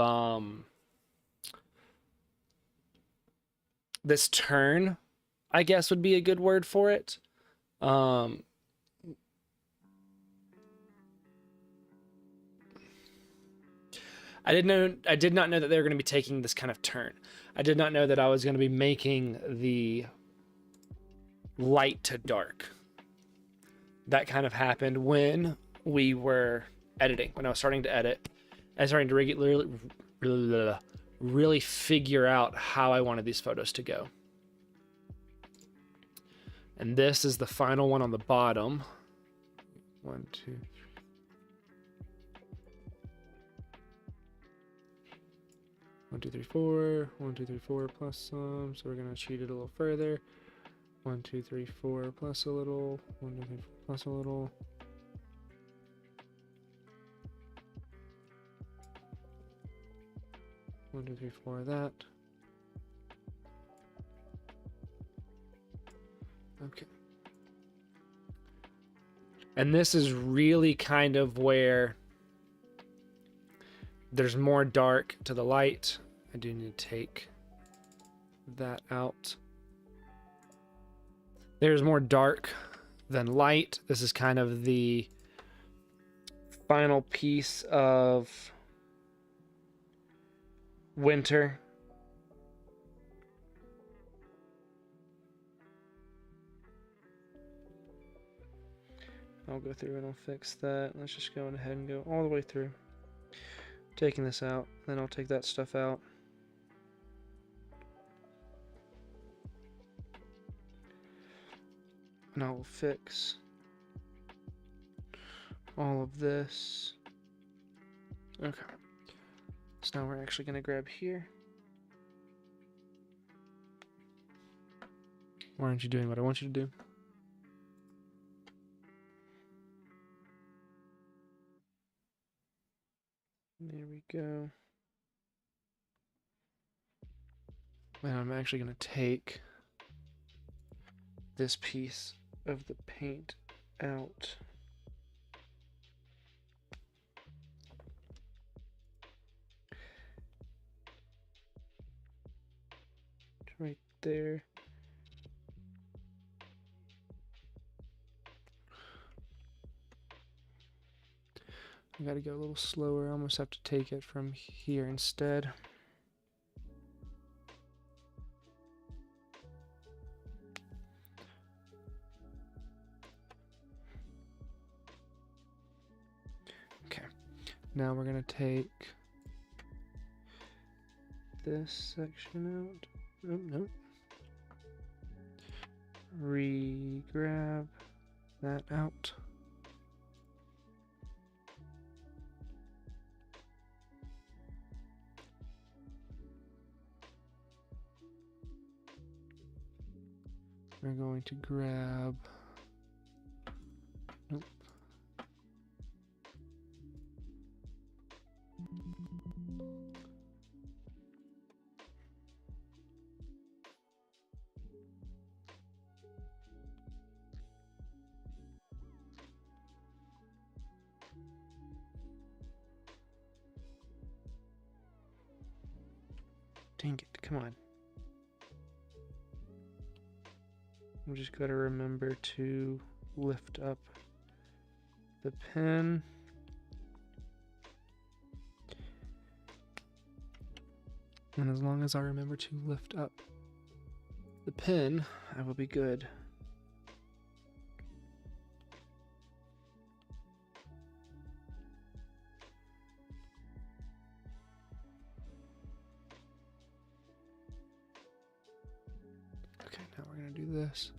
this turn, I guess would be a good word for it. I did not know that they were going to be taking this kind of turn. I did not know that I was going to be making the light to dark. That kind of happened when we were editing, when I was starting to edit. I was starting to really figure out how I wanted these photos to go. And this is the final one on the bottom. 1, 2, 3. 1, 2, 3, 4. 1, 2, 3, 4 plus some. So we're gonna cheat it a little further. 1, 2, 3, 4 plus a little. 1, 2, 3, 4 plus a little. One, two, three, four of that. Okay. And this is really kind of where there's more dark to the light. I do need to take that out. There's more dark than light. This is kind of the final piece of winter. I'll go through and I'll fix that. Let's just go ahead and go all the way through. taking this out, then I'll take that stuff out. And I will fix all of this. Okay. So now we're actually going to grab here. Why aren't you doing what I want you to do? There we go. And I'm actually going to take this piece of the paint out. Right there. I gotta go a little slower. I almost have to take it from here instead. Okay, now we're gonna take this section out. Oh, no. Re-grab that out. We're going to grab, nope. Dang it, come on. We just gotta remember to lift up the pen. And as long as I remember to lift up the pen, I will be good. Okay, now we're gonna do this.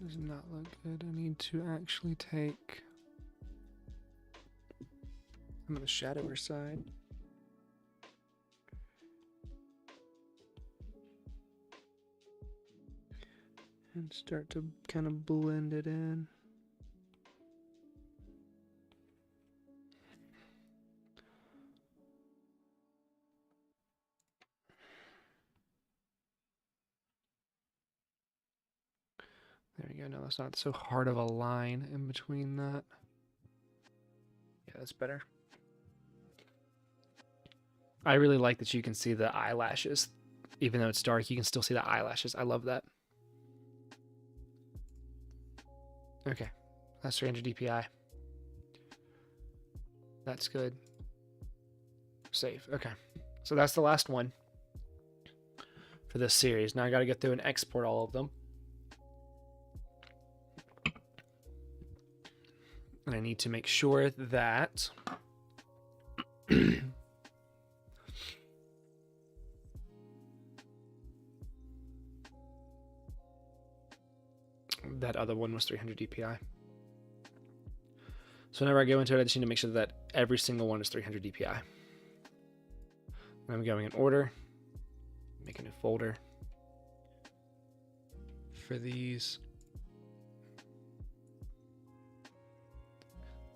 Does not look good. I need to actually take. I'm on the shadower side. And start to kind of blend it in. There we go. Now it's not so hard of a line in between that. Yeah, that's better. I really like that you can see the eyelashes. Even though it's dark, you can still see the eyelashes. I love that. Okay, that's 300 DPI. That's good. Save. Okay, so that's the last one for this series. Now I got to get through and export all of them. And I need to make sure that that other one was 300 DPI. So whenever I go into it, I just need to make sure that every single one is 300 DPI. And I'm going in order. Make a new folder for these.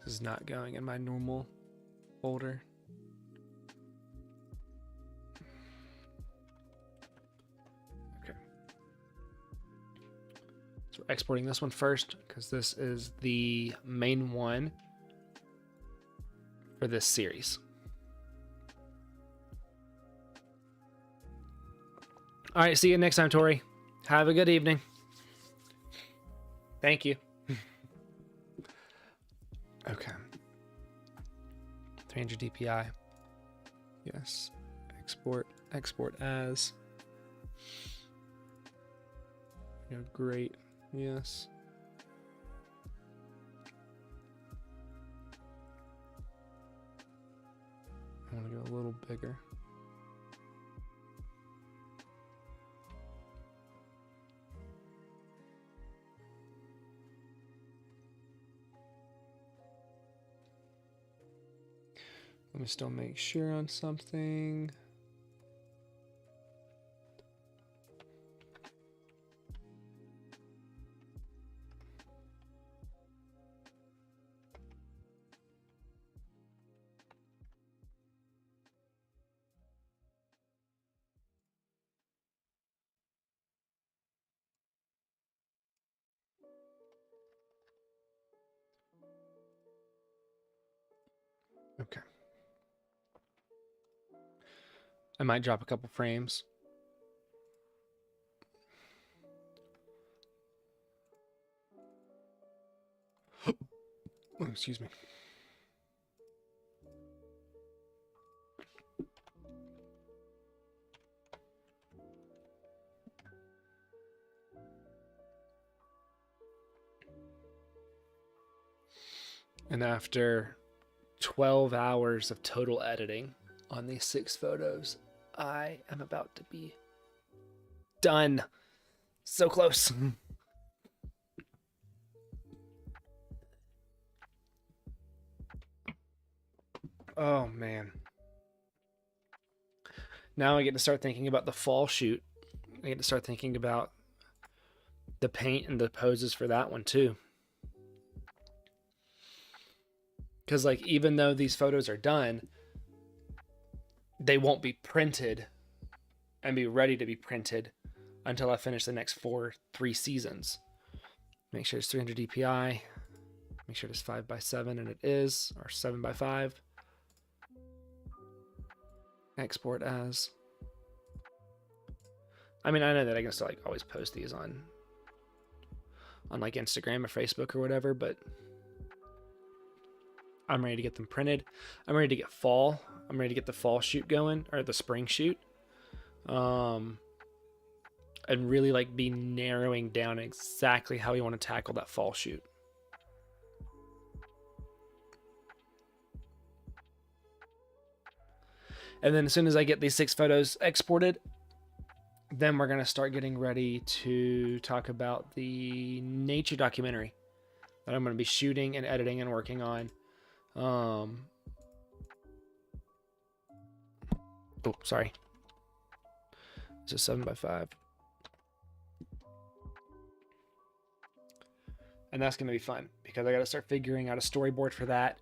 This is not going in my normal folder. Okay. So we're exporting this one first because this is the main one for this series. All right, see you next time, Tori. Have a good evening. Thank you. Okay. 300 DPI. Yes. Export as. Great. Yes. I want to go a little bigger. Let me still make sure on something. Okay. I might drop a couple frames. Oh, excuse me. And after 12 hours of total editing on these 6 photos, I am about to be done. So close. Oh man. Now I get to start thinking about the fall shoot. I get to start thinking about the paint and the poses for that one too. Because like, even though these photos are done, they won't be printed and be ready to be printed until I finish the next 3 seasons. Make sure it's 300 DPI. Make sure it's 5x7, and it is, or 7x5. Export as. I mean, I know that I can still like always post these on like Instagram or Facebook or whatever, but I'm ready to get them printed. I'm ready to get fall. I'm ready to get the fall shoot going, or the spring shoot. And really like be narrowing down exactly how we want to tackle that fall shoot. And then as soon as I get these 6 photos exported, then we're going to start getting ready to talk about the nature documentary that I'm going to be shooting and editing and working on. Oh, sorry. It's a 7x5. And that's going to be fun because I got to start figuring out a storyboard for that.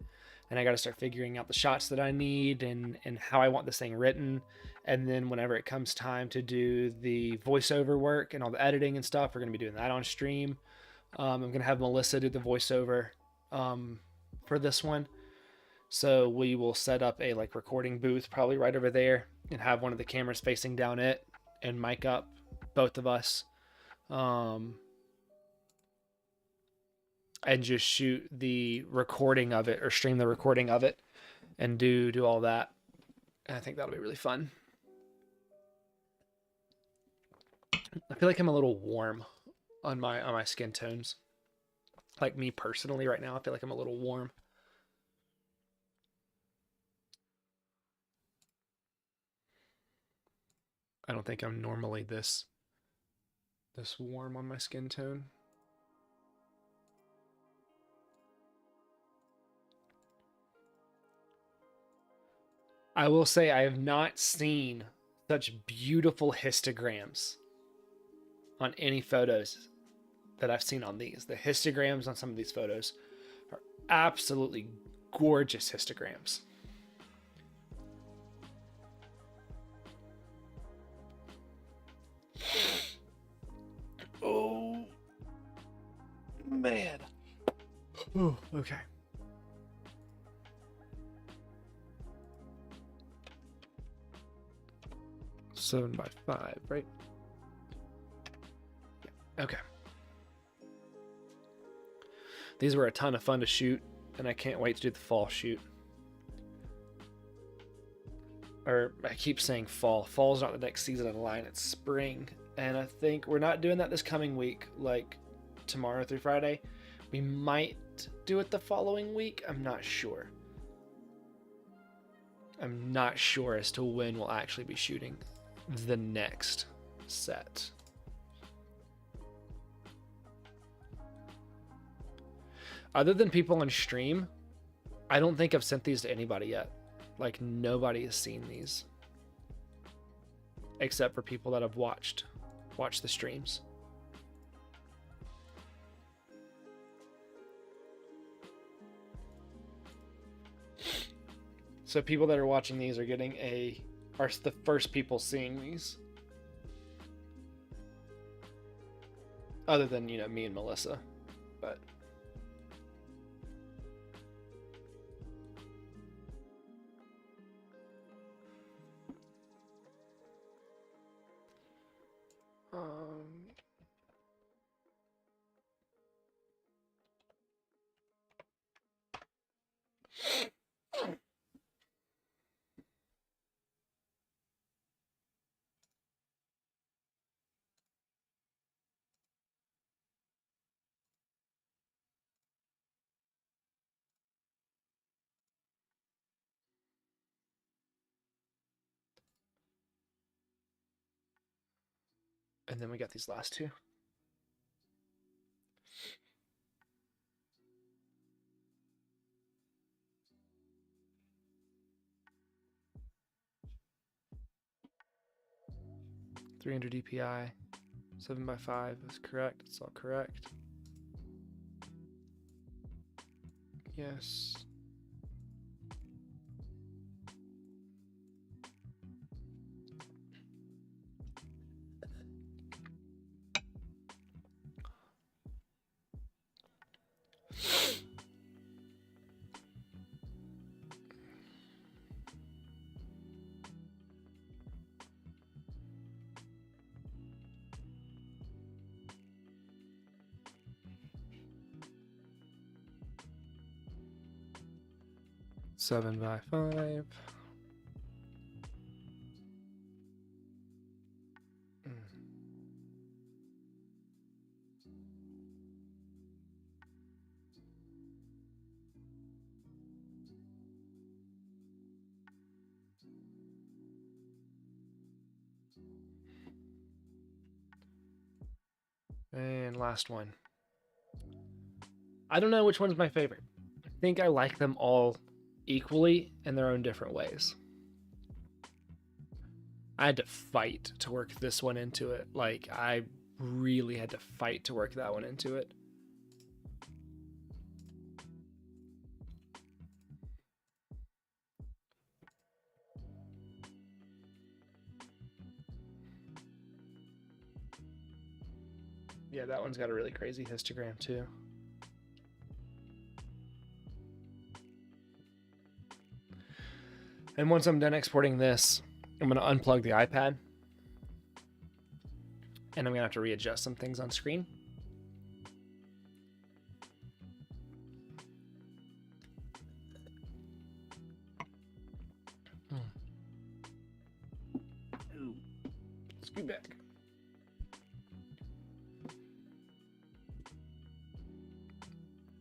And I got to start figuring out the shots that I need and how I want this thing written. And then whenever it comes time to do the voiceover work and all the editing and stuff, we're going to be doing that on stream. I'm going to have Melissa do the voiceover for this one. So we will set up a like recording booth probably right over there and have one of the cameras facing down it and mic up both of us. And just shoot the recording of it or stream the recording of it and do all that. And I think that'll be really fun. I feel like I'm a little warm on my skin tones. Like me personally right now, I feel like I'm a little warm. I don't think I'm normally this warm on my skin tone. I will say I have not seen such beautiful histograms on any photos that I've seen on these. The histograms on some of these photos are absolutely gorgeous histograms. Oh, man. Oh, okay. Seven by 5, right? Yeah. Okay. These were a ton of fun to shoot, and I can't wait to do the fall shoot. or I keep saying fall. Fall's not the next season in line, it's spring. And I think we're not doing that this coming week, like tomorrow through Friday. We might do it the following week. I'm not sure. I'm not sure as to when we'll actually be shooting the next set. Other than people on stream, I don't think I've sent these to anybody yet. Like, nobody has seen these. Except for people that have watched the streams. So people that are watching these are are the first people seeing these. Other than, me and Melissa. But and then we got these last two. .300 DPI, 7x5 is correct. It's all correct. Yes. Seven by five. And last one. I don't know which one's my favorite. I think I like them all equally in their own different ways. I had to fight to work this one into it. Like, I really had to fight to work that one into it. Yeah, that one's got a really crazy histogram too. And once I'm done exporting this, I'm going to unplug the iPad. And I'm going to have to readjust some things on screen. Scoot back.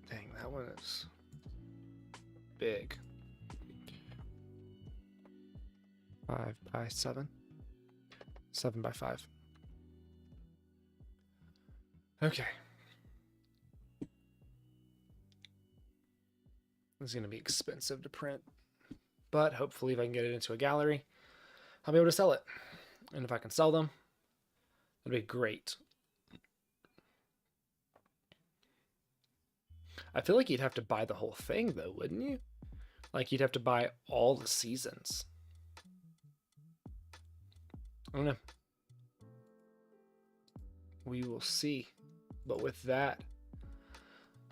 Dang, that one is big. 5x7. 7x5. Okay. This is going to be expensive to print, but hopefully if I can get it into a gallery, I'll be able to sell it. And if I can sell them, that'd be great. I feel like you'd have to buy the whole thing though, wouldn't you? Like you'd have to buy all the seasons. I don't know. We will see. But with that,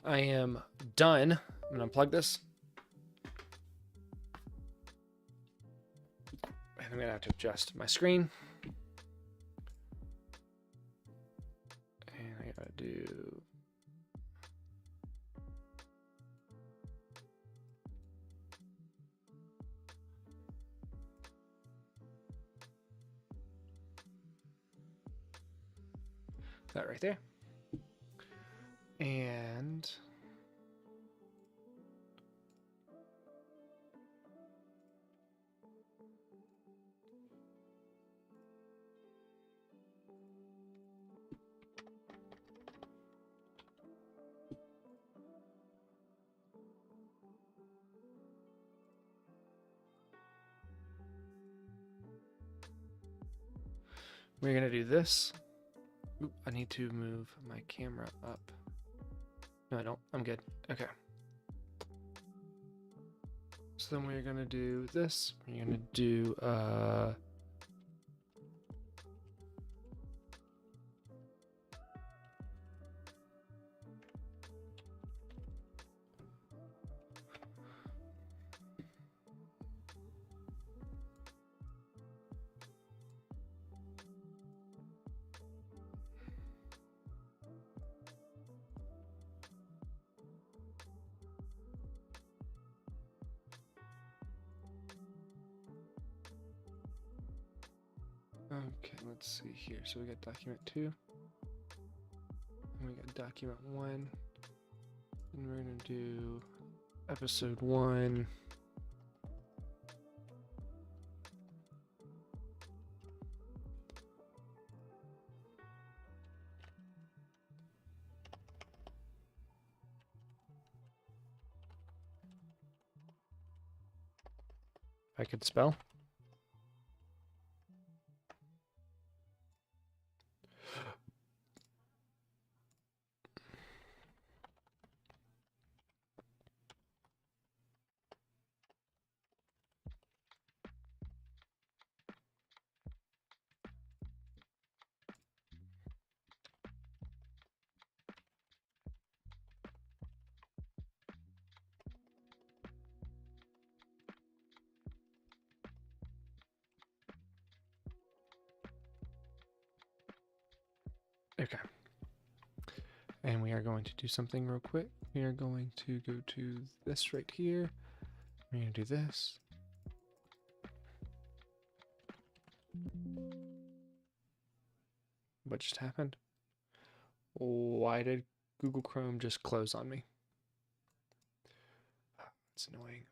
I am done. I'm going to unplug this. And I'm going to have to adjust my screen. And I got to do... that right there. And we're gonna do this. Oop, I need to move my camera up. No, I don't. I'm good. Okay. So then we're gonna do this. We're gonna do okay, let's see here. So we got document 2. And we got document 1. And we're gonna do episode 1. If I could spell. Okay. And we are going to do something real quick. We are going to go to this right here. We're going to do this. What just happened? Why did Google Chrome just close on me? It's annoying.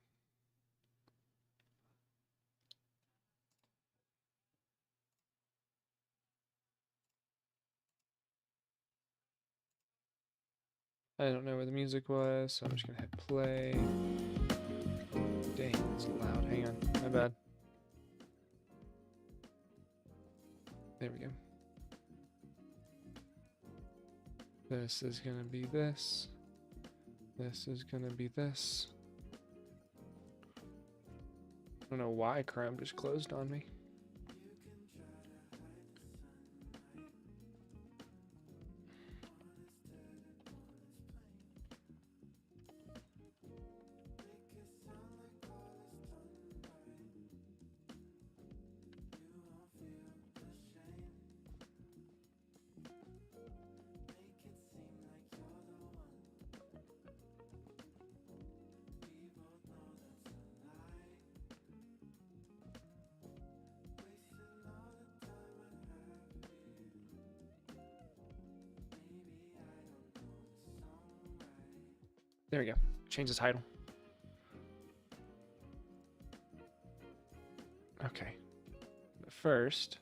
I don't know where the music was, so I'm just gonna hit play. Dang, it's loud. Hang on, my bad. There we go. This is gonna be this. This is gonna be this. I don't know why Chrome just closed on me. There we go. Change the title. Okay. But first,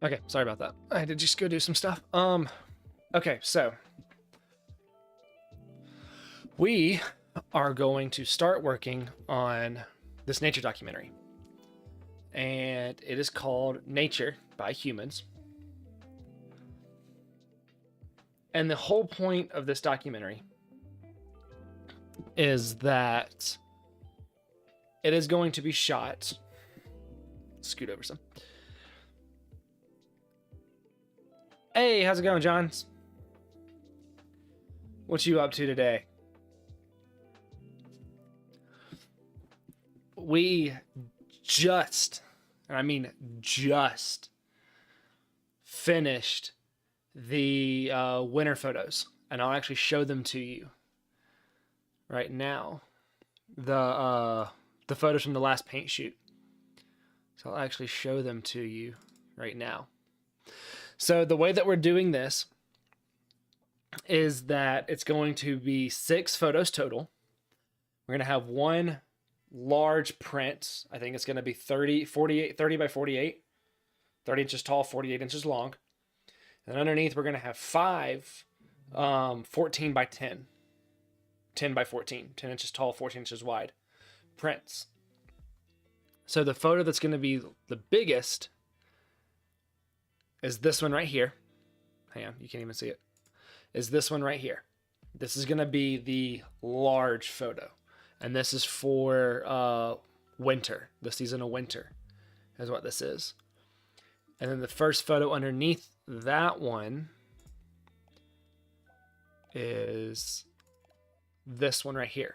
Okay, sorry about that. I had to just go do some stuff. Okay, so we are going to start working on this nature documentary. And it is called Nature by Humans. And the whole point of this documentary is that it is going to be shot. Scoot over some. Hey, how's it going, Johns? What you up to today? We just, and I mean just, finished the winter photos, and I'll actually show them to you right now. The photos from the last paint shoot. So I'll actually show them to you right now. So the way that we're doing this is that it's going to be 6 photos total. We're going to have one large print. I think it's going to be 30 by 48, 30 inches tall, 48 inches long. And underneath, we're going to have 5 14 by 10, 10 by 14, 10 inches tall, 14 inches wide prints. So the photo that's going to be the biggest is this one right here. Hang on, you can't even see it. Is this one right here. This is going to be the large photo. And this is for winter, the season of winter is what this is. And then the first photo underneath that one is this one right here.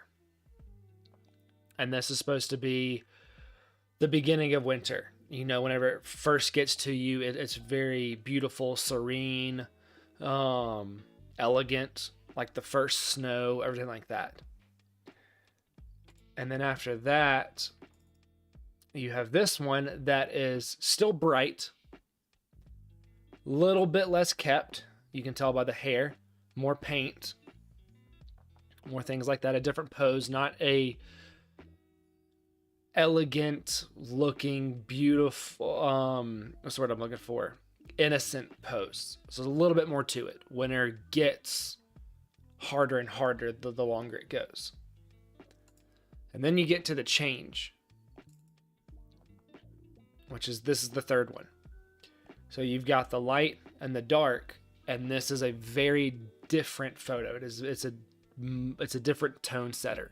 And this is supposed to be the beginning of winter. You know, whenever it first gets to you, it's very beautiful, serene, elegant, like the first snow, everything like that. And then after that, you have this one that is still bright, little bit less kept. You can tell by the hair, more paint, more things like that, a different pose, not a elegant looking, beautiful, what's the word I'm looking for? Innocent pose. So there's a little bit more to it. Winter gets harder and harder the longer it goes. And then you get to the change, which is, this is the third one. So you've got the light and the dark, and this is a very different photo. It's a different tone setter.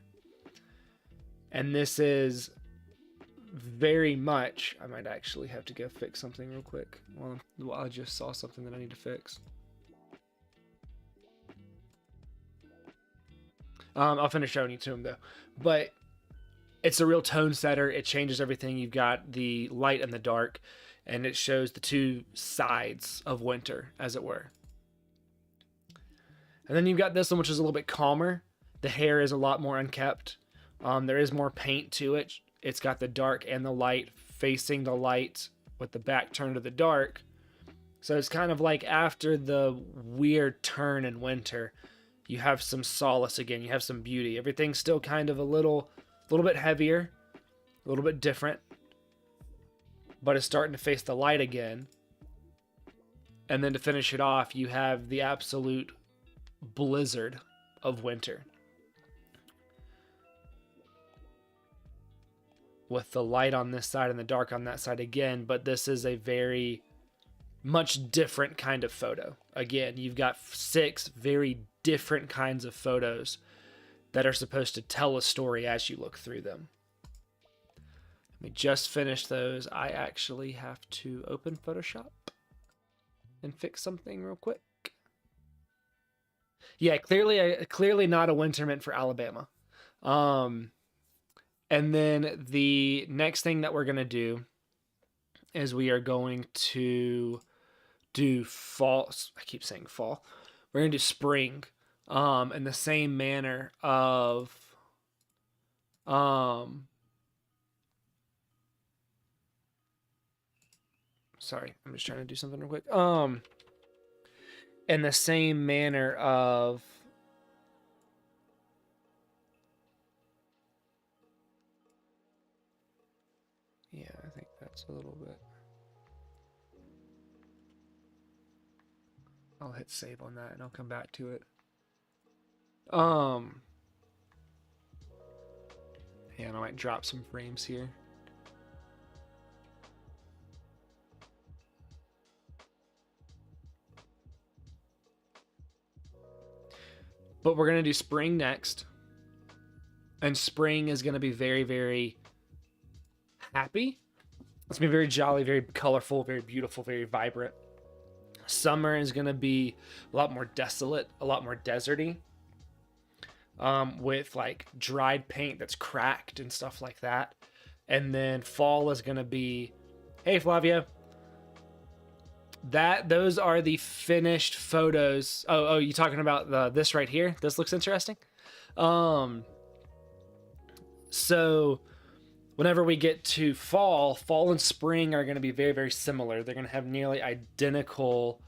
And this is very much, I might actually have to go fix something real quick. Well, I just saw something that I need to fix. I'll finish showing you to him though. But it's a real tone setter. It changes everything. You've got the light and the dark, and it shows the two sides of winter, as it were. And then you've got this one, which is a little bit calmer. The hair is a lot more unkept. There is more paint to it. It's got the dark and the light facing the light with the back turned to the dark. So it's kind of like after the weird turn in winter, you have some solace again. You have some beauty. Everything's still kind of a little bit heavier, a little bit different, but it's starting to face the light again. And then to finish it off, you have the absolute blizzard of winter, with the light on this side and the dark on that side again. But this is a very much different kind of photo. Again, you've got 6 very different kinds of photos that are supposed to tell a story as you look through them. Let me just finish those. I actually have to open Photoshop and fix something real quick. Yeah, clearly not a winter mint for Alabama. And then the next thing that we're going to do is we are going to do fall. I keep saying fall. We're going to do spring in the same manner of sorry, I'm just trying to do something real quick. In the same manner of yeah, I think that's a little bit. I'll hit save on that and I'll come back to it. Yeah, and I might drop some frames here. But we're gonna do spring next. And spring is gonna be very, very happy. It's gonna be very jolly, very colorful, very beautiful, very vibrant. Summer is gonna be a lot more desolate, a lot more deserty. With like dried paint that's cracked and stuff like that. And then fall is gonna be, hey Flavio, those are the finished photos. Oh, you talking about this right here? This looks interesting. So whenever we get to fall and spring are going to be very, very similar. They're going to have nearly identical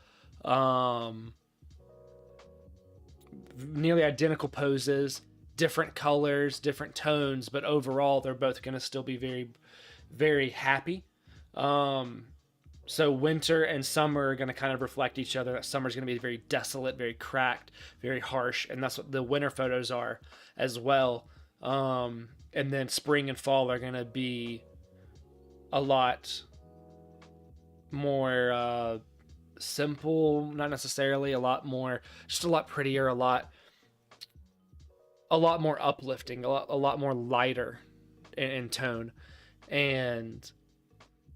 poses, different colors, different tones, but overall they're both going to still be very, very happy. So winter and summer are going to kind of reflect each other. Summer is going to be very desolate, very cracked, very harsh, and that's what the winter photos are as well. And then spring and fall are going to be a lot more simple, not necessarily, a lot more, just a lot prettier, a lot more uplifting, a lot more lighter in tone. And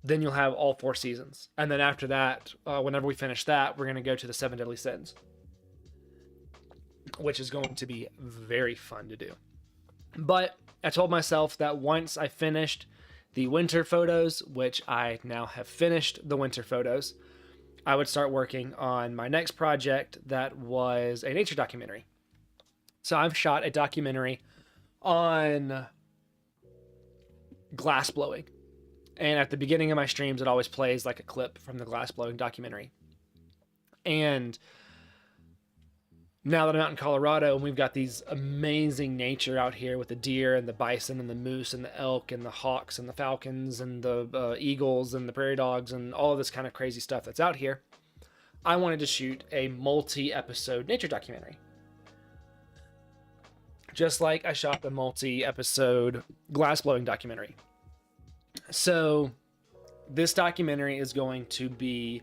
then you'll have all 4 seasons. And then after that, whenever we finish that, we're going to go to the 7 Deadly Sins, which is going to be very fun to do. But I told myself that once I finished the winter photos, which I now have finished the winter photos, I would start working on my next project that was a nature documentary. So I've shot a documentary on glass blowing. And at the beginning of my streams, it always plays like a clip from the glass blowing documentary. And now that I'm out in Colorado and we've got these amazing nature out here with the deer and the bison and the moose and the elk and the hawks and the falcons and the eagles and the prairie dogs and all of this kind of crazy stuff that's out here, I wanted to shoot a multi-episode nature documentary. Just like I shot the multi-episode glass blowing documentary. So this documentary is going to be,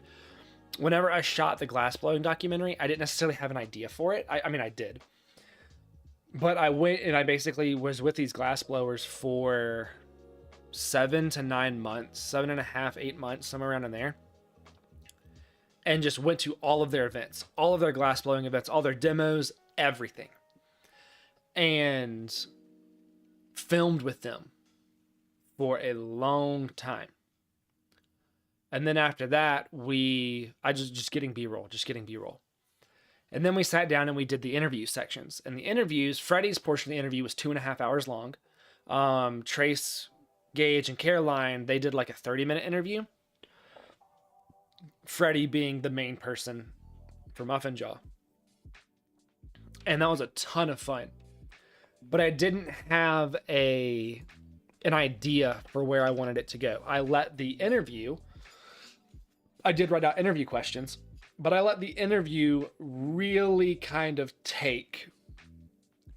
whenever I shot the glass blowing documentary, I didn't necessarily have an idea for it. I mean, I did. But I went and I basically was with these glass blowers for 7 to 9 months, 7.5, 8 months, somewhere around in there. And just went to all of their events, all of their glass blowing events, all their demos, everything. And filmed with them for a long time. And then after that, I just getting B-roll. And then we sat down and we did the interview sections. And the interviews, Freddie's portion of the interview was 2.5 hours long. Trace, Gage, and Caroline, they did like a 30-minute interview. Freddie being the main person for Muffin Jaw. And that was a ton of fun. But I didn't have an idea for where I wanted it to go. I did write out interview questions, but I let the interview really kind of take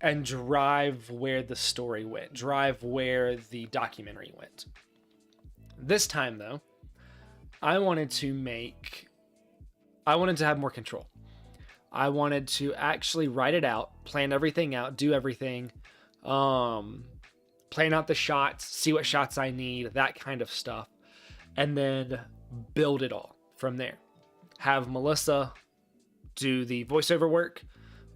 and drive where the story went, drive where the documentary went. This time, though, I wanted to have more control. I wanted to actually write it out, plan everything out, do everything, plan out the shots, see what shots I need, that kind of stuff, and then build it all from there. Have Melissa do the voiceover work,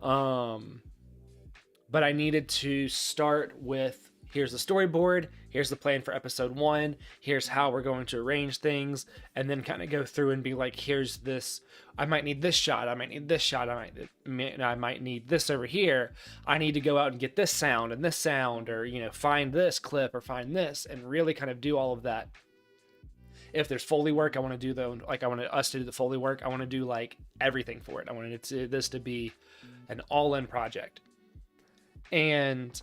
but I needed to start with, here's the storyboard, here's the plan for episode 1, here's how we're going to arrange things, and then kind of go through and be like, here's this, I might need this shot, I might need this shot, I might need this over here, I need to go out and get this sound, or, find this clip, or find this, and really kind of do all of that. If there's Foley work, I want to I wanted us to do the Foley work, I want to do like everything for it. I wanted this to be an all-in project. And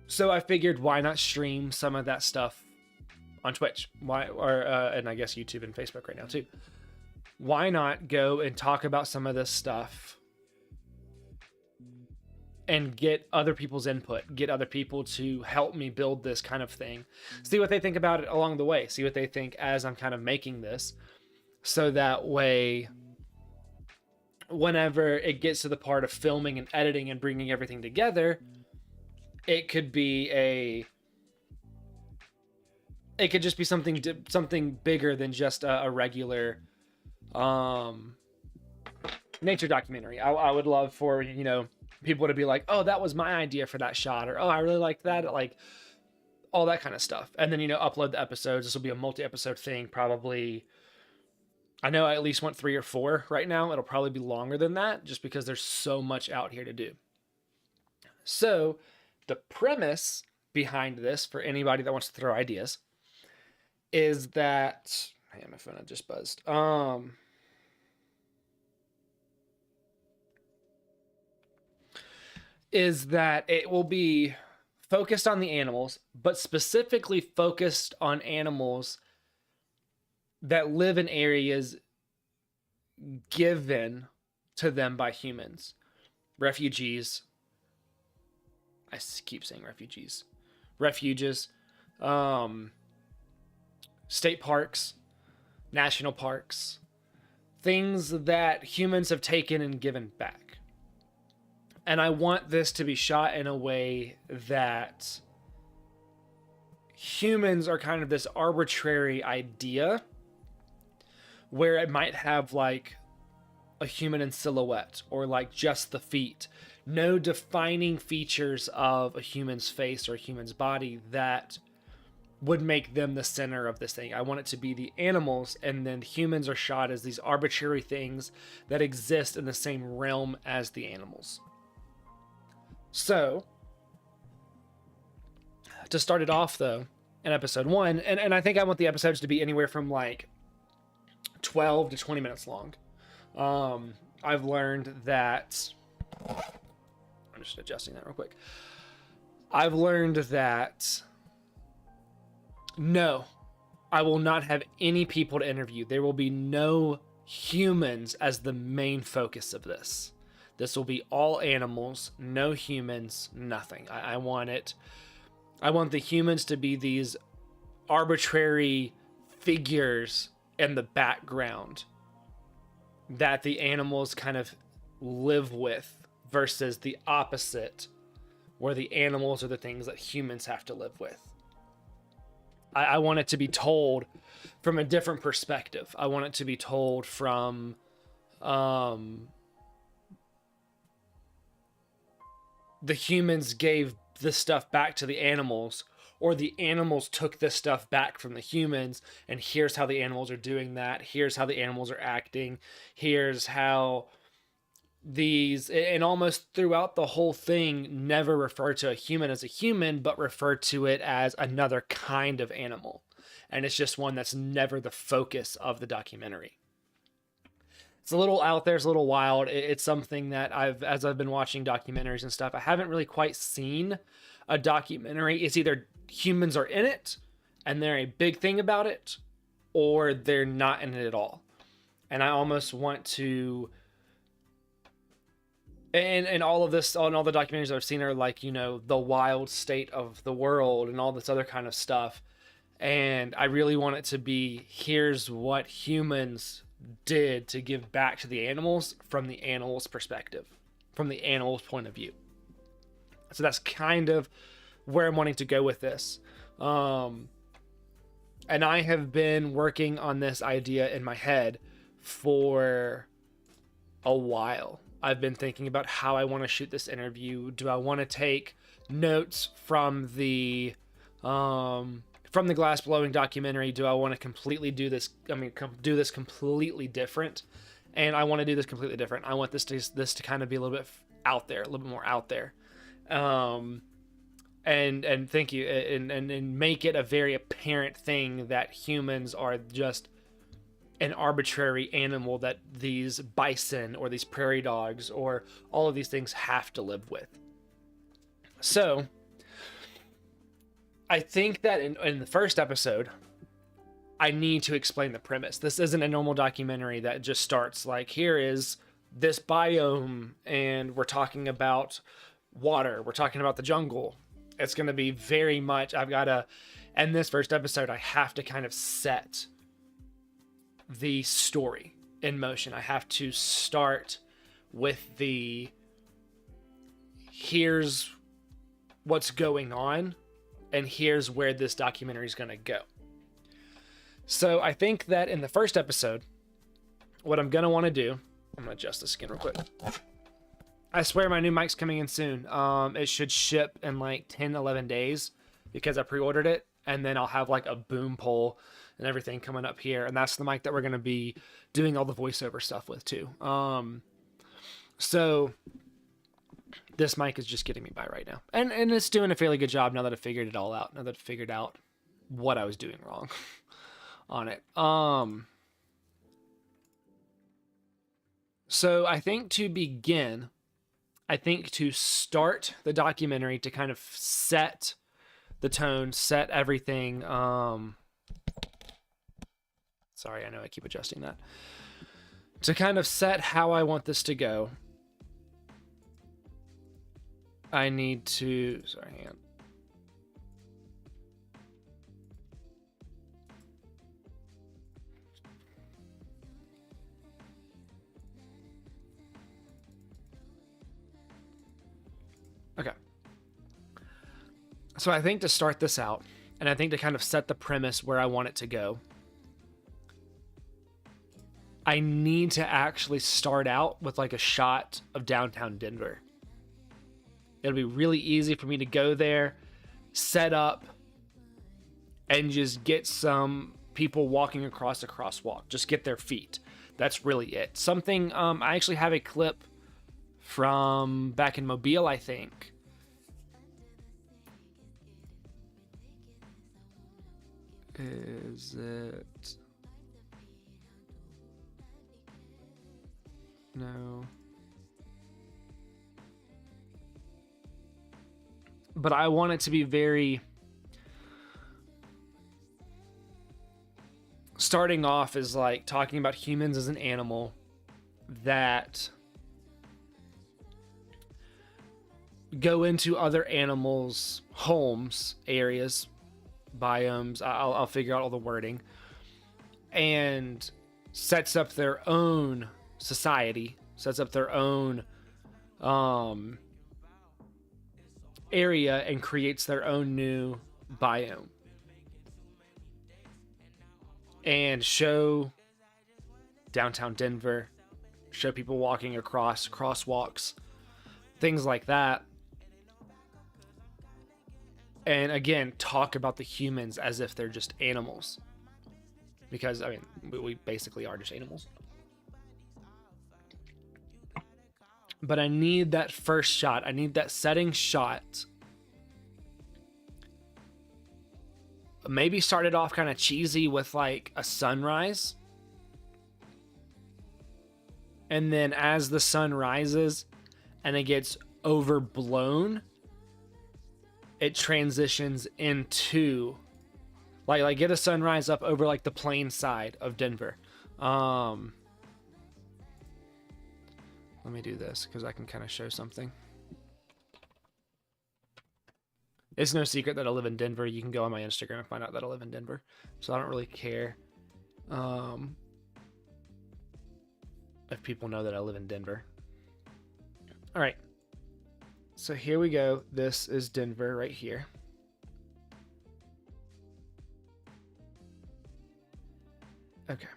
so I figured, why not stream some of that stuff on Twitch? And I guess YouTube and Facebook right now too. why not go and talk about some of this stuff and get other people's input, get other people to help me build this kind of thing, see what they think about it along the way, see what they think as I'm kind of making this, so that way whenever it gets to the part of filming and editing and bringing everything together, it could just be something bigger than just a regular nature documentary. I would love for, you know, people to be like, oh, that was my idea for that shot, or oh, I really liked that, like all that kind of stuff. And then, you know, upload the episodes. This will be a multi-episode thing, probably. I know I at least want 3 or 4 right now. It'll probably be longer than that just because there's so much out here to do. So the premise behind this, for anybody that wants to throw ideas, is that, hey, my phone had just buzzed. Is that it will be focused on the animals, but specifically focused on animals that live in areas given to them by humans. Refugees. I keep saying refugees. Refuges. State parks. National parks. Things that humans have taken and given back. And I want this to be shot in a way that humans are kind of this arbitrary idea where it might have like a human in silhouette or like just the feet. No defining features of a human's face or a human's body that would make them the center of this thing. I want it to be the animals, and then humans are shot as these arbitrary things that exist in the same realm as the animals. So, to start it off though, in episode 1, and I think I want the episodes to be anywhere from like 12 to 20 minutes long. I've learned that, I'm just adjusting that real quick. I've learned that no, I will not have any people to interview. There will be no humans as the main focus of this. This will be all animals, no humans, nothing. I want the humans to be these arbitrary figures in the background that the animals kind of live with, versus the opposite, where the animals are the things that humans have to live with. I want it to be told from a different perspective. I want it to be told from the humans gave this stuff back to the animals, or the animals took this stuff back from the humans, and here's how the animals are doing that. Here's how the animals are acting. Here's how these, and almost throughout the whole thing, never refer to a human as a human, but refer to it as another kind of animal. And it's just one that's never the focus of the documentary. It's a little out there, it's a little wild. It's something that as I've been watching documentaries and stuff, I haven't really quite seen a documentary. It's either humans are in it and they're a big thing about it, or they're not in it at all. And I almost want to, and all of this, and all the documentaries I've seen are like, you know, the wild state of the world and all this other kind of stuff. And I really want it to be, here's what humans did to give back to the animals from the animals' perspective, from the animals' point of view. So that's kind of where I'm wanting to go with this. And I have been working on this idea in my head for a while. I've been thinking about how I want to shoot this interview. Do I want to take notes from the glass blowing documentary? Do I want to completely do this? Do this completely different. And I want to do this completely different. I want this to kind of be a little bit out there, a little bit more out there. And thank you. And make it a very apparent thing that humans are just an arbitrary animal that these bison or these prairie dogs or all of these things have to live with. So I think that in the first episode, I need to explain the premise. This isn't a normal documentary that just starts like, here is this biome and we're talking about water, we're talking about the jungle. It's going to be very much, in this first episode, I have to kind of set the story in motion. I have to start with here's what's going on and here's where this documentary is going to go. So I think that in the first episode, what I'm going to want to do, I'm going to adjust this again real quick. I swear my new mic's coming in soon. It should ship in like 10, 11 days because I pre-ordered it. And then I'll have like a boom pole and everything coming up here. And that's the mic that we're going to be doing all the voiceover stuff with too. So this mic is just getting me by right now. And it's doing a fairly good job now that I figured it all out. Now that I figured out what I was doing wrong on it. So I think to begin, to start the documentary, to kind of set the tone, set everything. Sorry, I know I keep adjusting that. To kind of set how I want this to go, I need to, sorry, hang on. Okay. So I think to start this out, and I think to kind of set the premise where I want it to go, I need to actually start out with like a shot of downtown Denver. It'll be really easy for me to go there, set up, and just get some people walking across a crosswalk. Just get their feet. That's really it. Something, I actually have a clip from back in Mobile, I think. Is it? No. But I want it to be very... Starting off is like talking about humans as an animal that go into other animals' homes, areas, biomes. I'll figure out all the wording, and sets up their own society, sets up their own area, and creates their own new biome, and show downtown Denver, show people walking across crosswalks, things like that. And again, talk about the humans as if they're just animals. Because, I mean, we basically are just animals. But I need that first shot. I need that setting shot. Maybe start it off kind of cheesy with like a sunrise. And then as the sun rises and it gets overblown, it transitions into like get a sunrise up over like the plain side of Denver. Let me do this because I can kind of show something. It's no secret that I live in Denver. You can go on my Instagram and find out that I live in Denver. So I don't really care if people know that I live in Denver. All right. So here we go. This is Denver right here. Okay.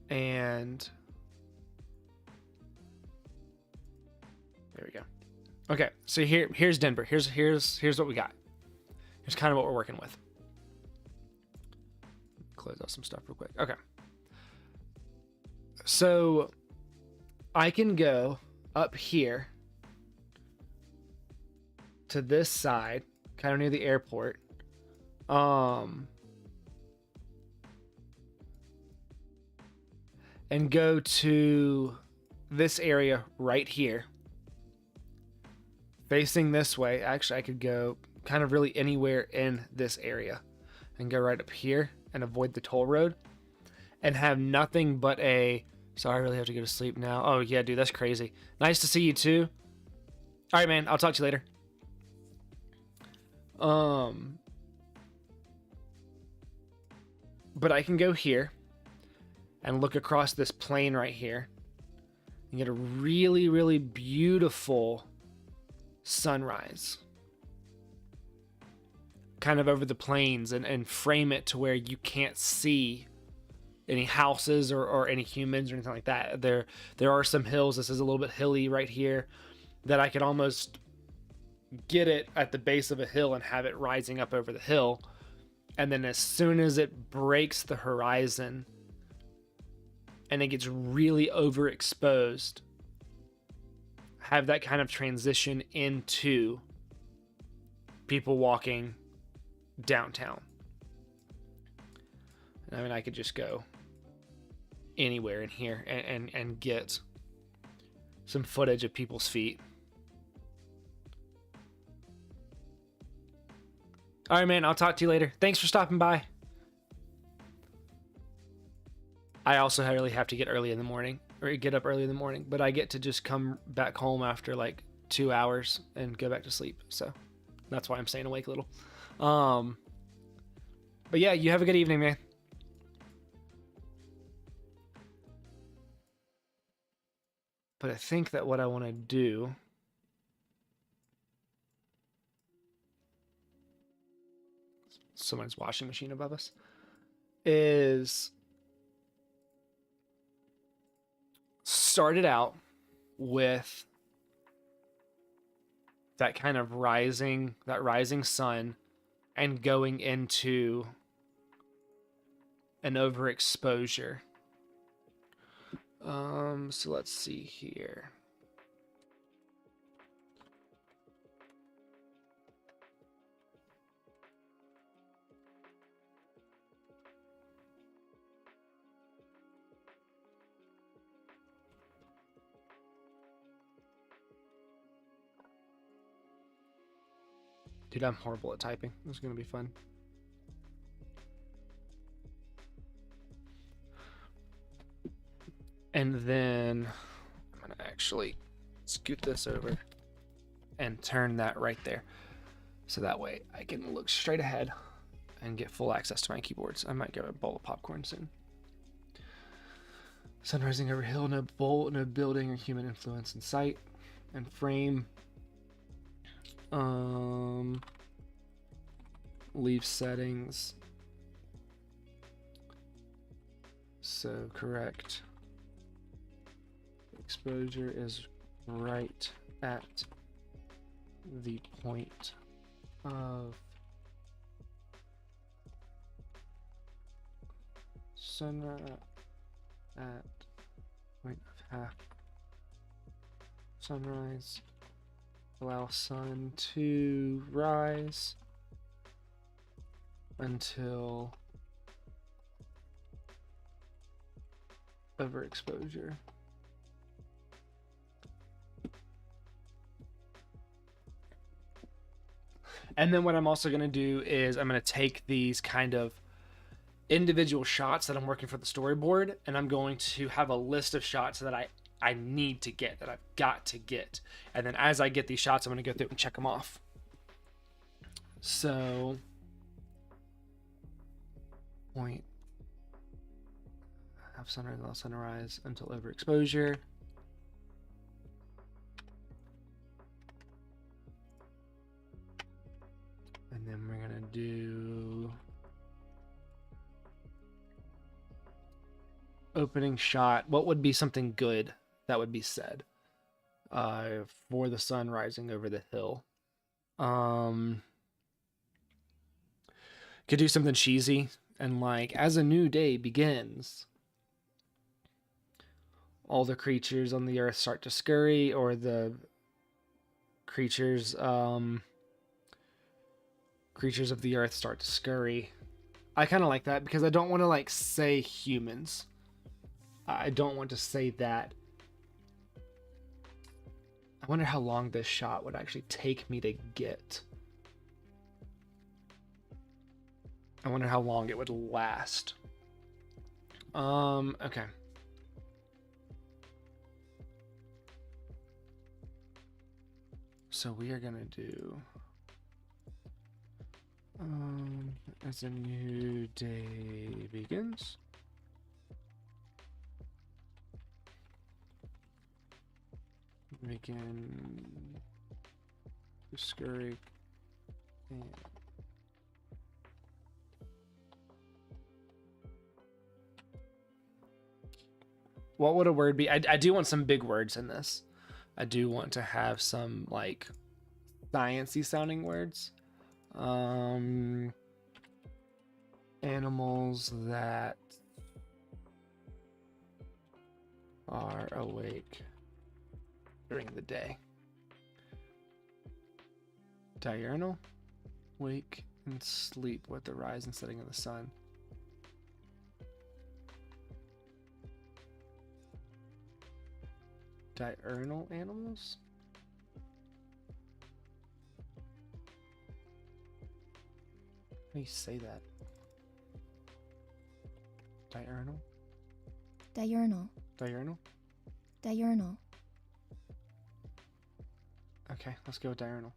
And there we go. Okay, so here's Denver. Here's what we got. Here's kind of what we're working with. Close out some stuff real quick. Okay. So I can go up here to this side, kind of near the airport. And go to this area right here. Facing this way. Actually, I could go kind of really anywhere in this area. and go right up here and avoid the toll road and have nothing but a... Sorry, I really have to go to sleep now. Oh, yeah, dude, that's crazy. Nice to see you, too. All right, man, I'll talk to you later. But I can go here and look across this plain right here and get a really, really beautiful sunrise kind of over the plains and frame it to where you can't see any houses or any humans or anything like that. There are some hills. This is a little bit hilly right here that I could almost get it at the base of a hill and have it rising up over the hill. And then as soon as it breaks the horizon and it gets really overexposed, have that kind of transition into people walking downtown. I mean, I could just go anywhere in here and get some footage of people's feet. All right, man, I'll talk to you later. Thanks for stopping by. I also really have to get early in the morning, or get up early in the morning, but I get to just come back home after like 2 hours and go back to sleep. So that's why I'm staying awake a little. But yeah, you have a good evening, man. But I think that what I want to do someone's washing machine above us is started out with that kind of rising sun and going into an overexposure. So let's see here. Dude, I'm horrible at typing. This is going to be fun. And then I'm going to actually scoot this over and turn that right there. So that way I can look straight ahead and get full access to my keyboards. I might get a bowl of popcorn soon. Sun rising over hill, no building or human influence in sight. And frame. Leave settings. So correct. Exposure is right at the point of sunrise at point of half sunrise. Allow sun to rise until overexposure. And then what I'm also going to do is I'm going to take these kind of individual shots that I'm working for the storyboard, and I'm going to have a list of shots that I need to get, that I've got to get. And then as I get these shots, I'm going to go through and check them off. So, point, have sunrise, allow sunrise until overexposure. And then we're going to do opening shot. What would be something good that would be said for the sun rising over the hill? Could do something cheesy and like, as a new day begins, all the creatures on the earth start to scurry, or the creatures of the earth start to scurry. I kind of like that because I don't want to like say humans. I don't want to say that. I wonder how long this shot would actually take me to get. I wonder how long it would last. Okay. So we are gonna do as a new day begins. Begin to scurry and what would a word be? I do want some big words in this. I do want to have some like sciencey sounding words. Animals that are awake during the day. Diurnal, wake and sleep with the rise and setting of the sun. Diurnal animals? How do you say that? Diurnal? Diurnal. Diurnal? Diurnal. Okay, let's go with diurnal.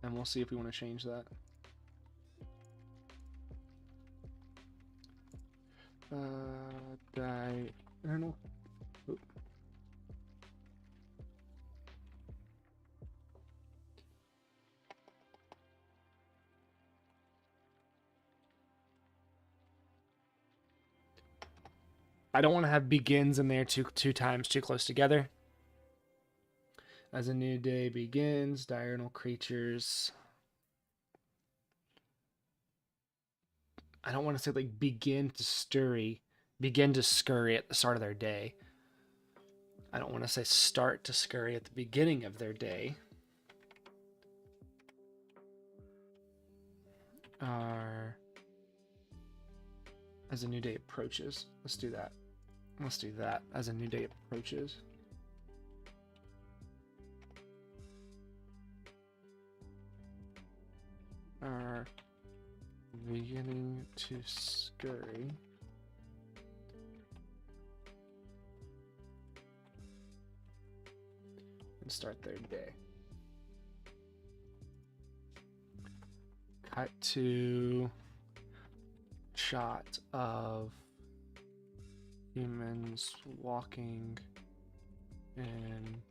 And we'll see if we want to change that. Diurnal. Oop. I don't want to have begins in there two times too close together. As a new day begins, diurnal creatures. I don't want to say like begin to scurry at the start of their day. I don't want to say start to scurry at the beginning of their day. As a new day approaches. Let's do that. Let's do that as a new day approaches. Are beginning to scurry. And start their day. Cut to shot of humans walking in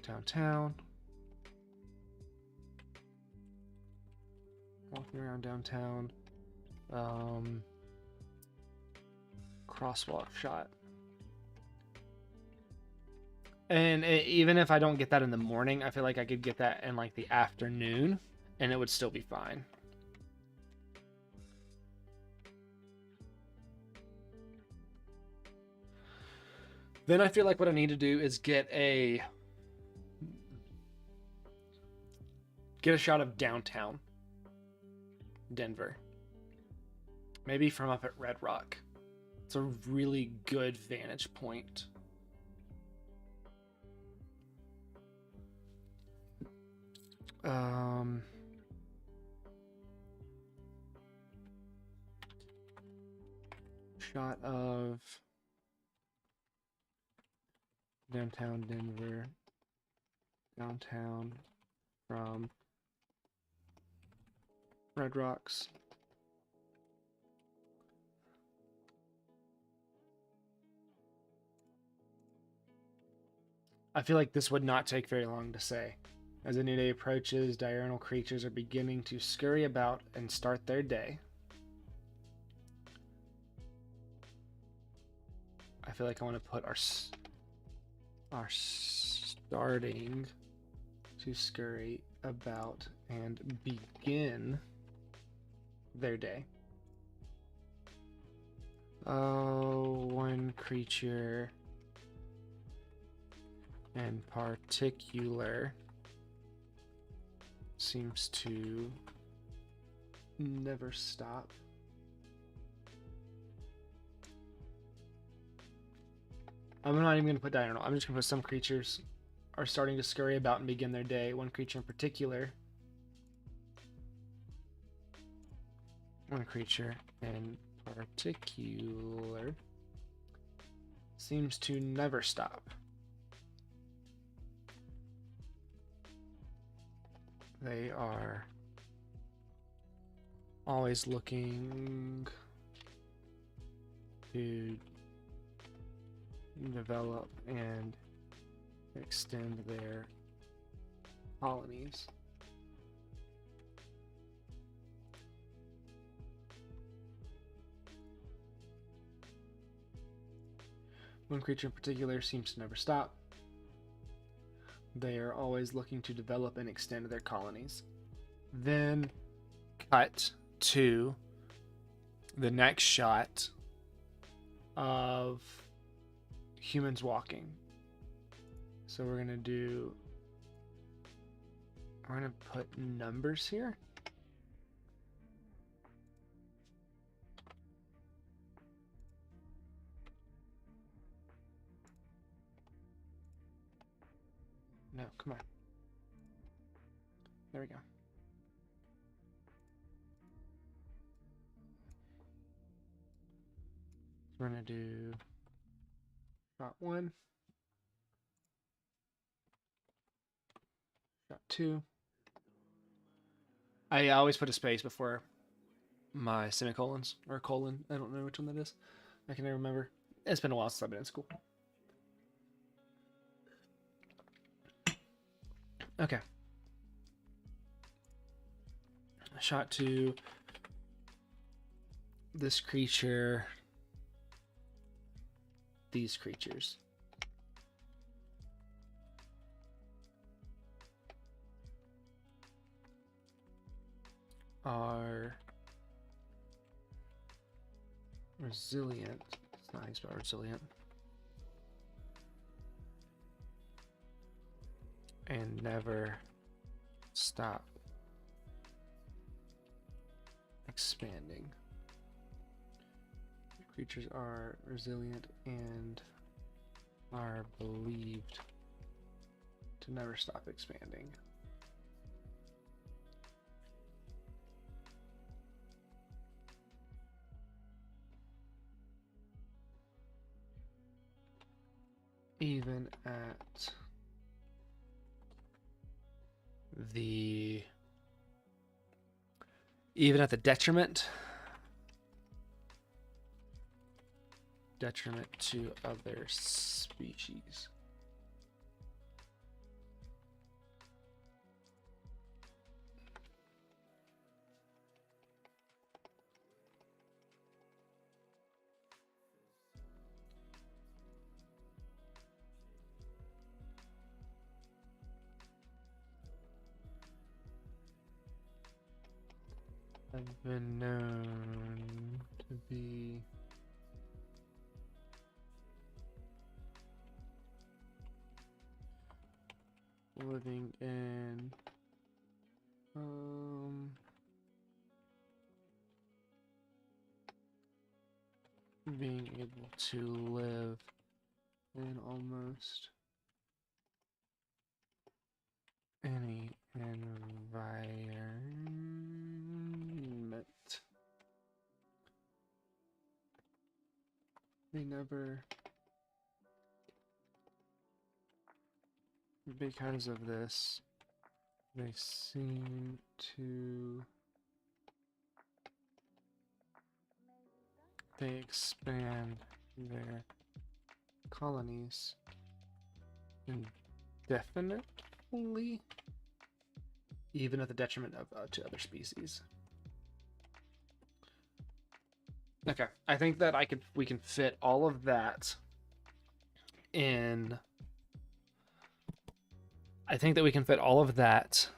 downtown. Walking around downtown. Crosswalk shot. And even if I don't get that in the morning, I feel like I could get that in like the afternoon and it would still be fine. Then I feel like what I need to do is get a shot of downtown Denver. Maybe from up at Red Rock. It's a really good vantage point. Shot of downtown Denver, downtown from Red Rocks. I feel like this would not take very long to say. As a new day approaches, diurnal creatures are beginning to scurry about and start their day. I feel like I want to put our starting to scurry about and begin their day. Oh, one creature in particular seems to never stop. I'm not even going to put diurnal. I'm just going to put some creatures are starting to scurry about and begin their day. One creature in particular One creature in particular seems to never stop. They are always looking to develop and extend their colonies. One creature in particular seems to never stop. They are always looking to develop and extend their colonies. Then cut to the next shot of humans walking. So we're gonna put numbers here. No, come on. There we go. We're gonna do shot 1, shot 2. I always put a space before my semicolons or colon. I don't know which one that is. I can never remember. It's been a while since I've been in school. Okay. Shot 2. This creature. These creatures. Are resilient. It's not how you spell resilient. And never stop expanding. Creatures are resilient and are believed to never stop expanding. Even at the detriment to other species. Have been known to be living in being able to live in almost any environment. They never, because of this, they seem to, they expand their colonies indefinitely, even at the detriment of to other species. Okay, I think that we can fit all of that in. I think that we can fit all of that.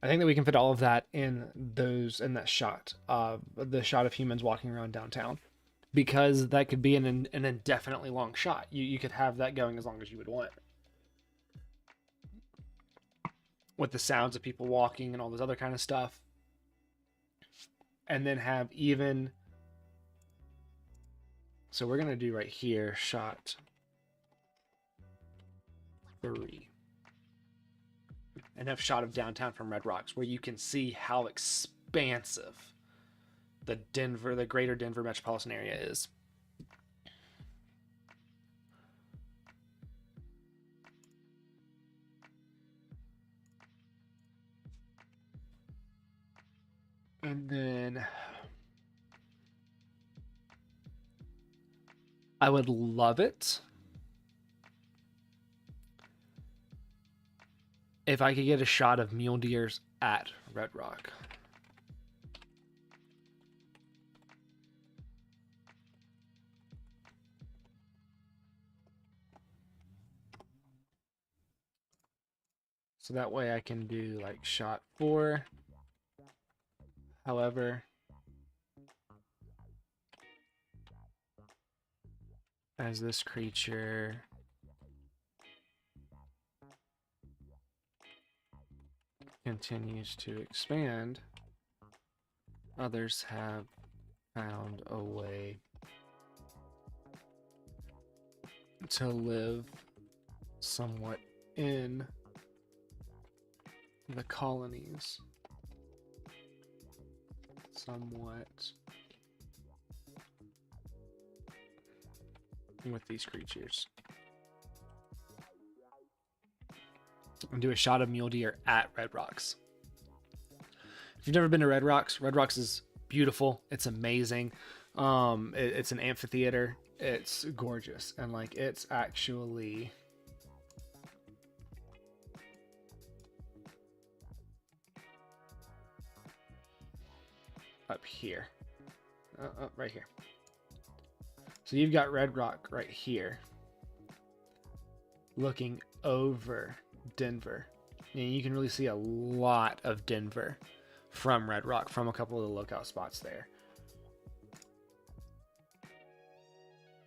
I think that we can fit all of that in that shot, the shot of humans walking around downtown, because that could be an indefinitely long shot. You could have that going as long as you would want, with the sounds of people walking and all this other kind of stuff, and then have even. So we're gonna do right here, shot 3. and have shot of downtown from Red Rocks, where you can see how expansive the greater Denver metropolitan area is. And then I would love it if I could get a shot of mule deers at Red Rock. So that way I can do like shot 4. However, as this creature continues to expand, others have found a way to live somewhat in the colonies. Somewhat with these creatures. And do a shot of mule deer at Red Rocks. If you've never been to Red Rocks is beautiful. It's amazing. It's an amphitheater. It's gorgeous, and like it's actually up here, right here. So you've got Red Rock right here, looking over Denver, and you can really see a lot of Denver from Red Rock, from a couple of the lookout spots there.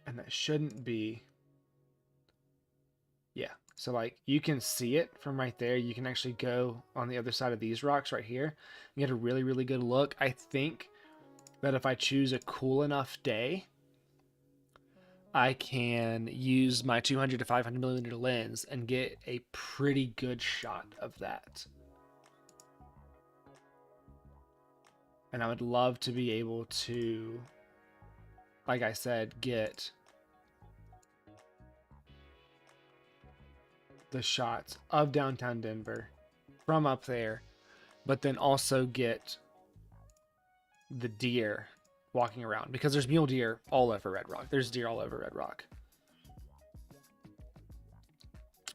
And that shouldn't be, yeah. So like you can see it from right there. You can actually go on the other side of these rocks right here and get a really, really good look. I think that if I choose a cool enough day, I can use my 200 to 500 millimeter lens and get a pretty good shot of that. And I would love to be able to, like I said, get the shots of downtown Denver from up there, but then also get the deer walking around, because there's mule deer all over Red Rock. There's deer all over Red Rock.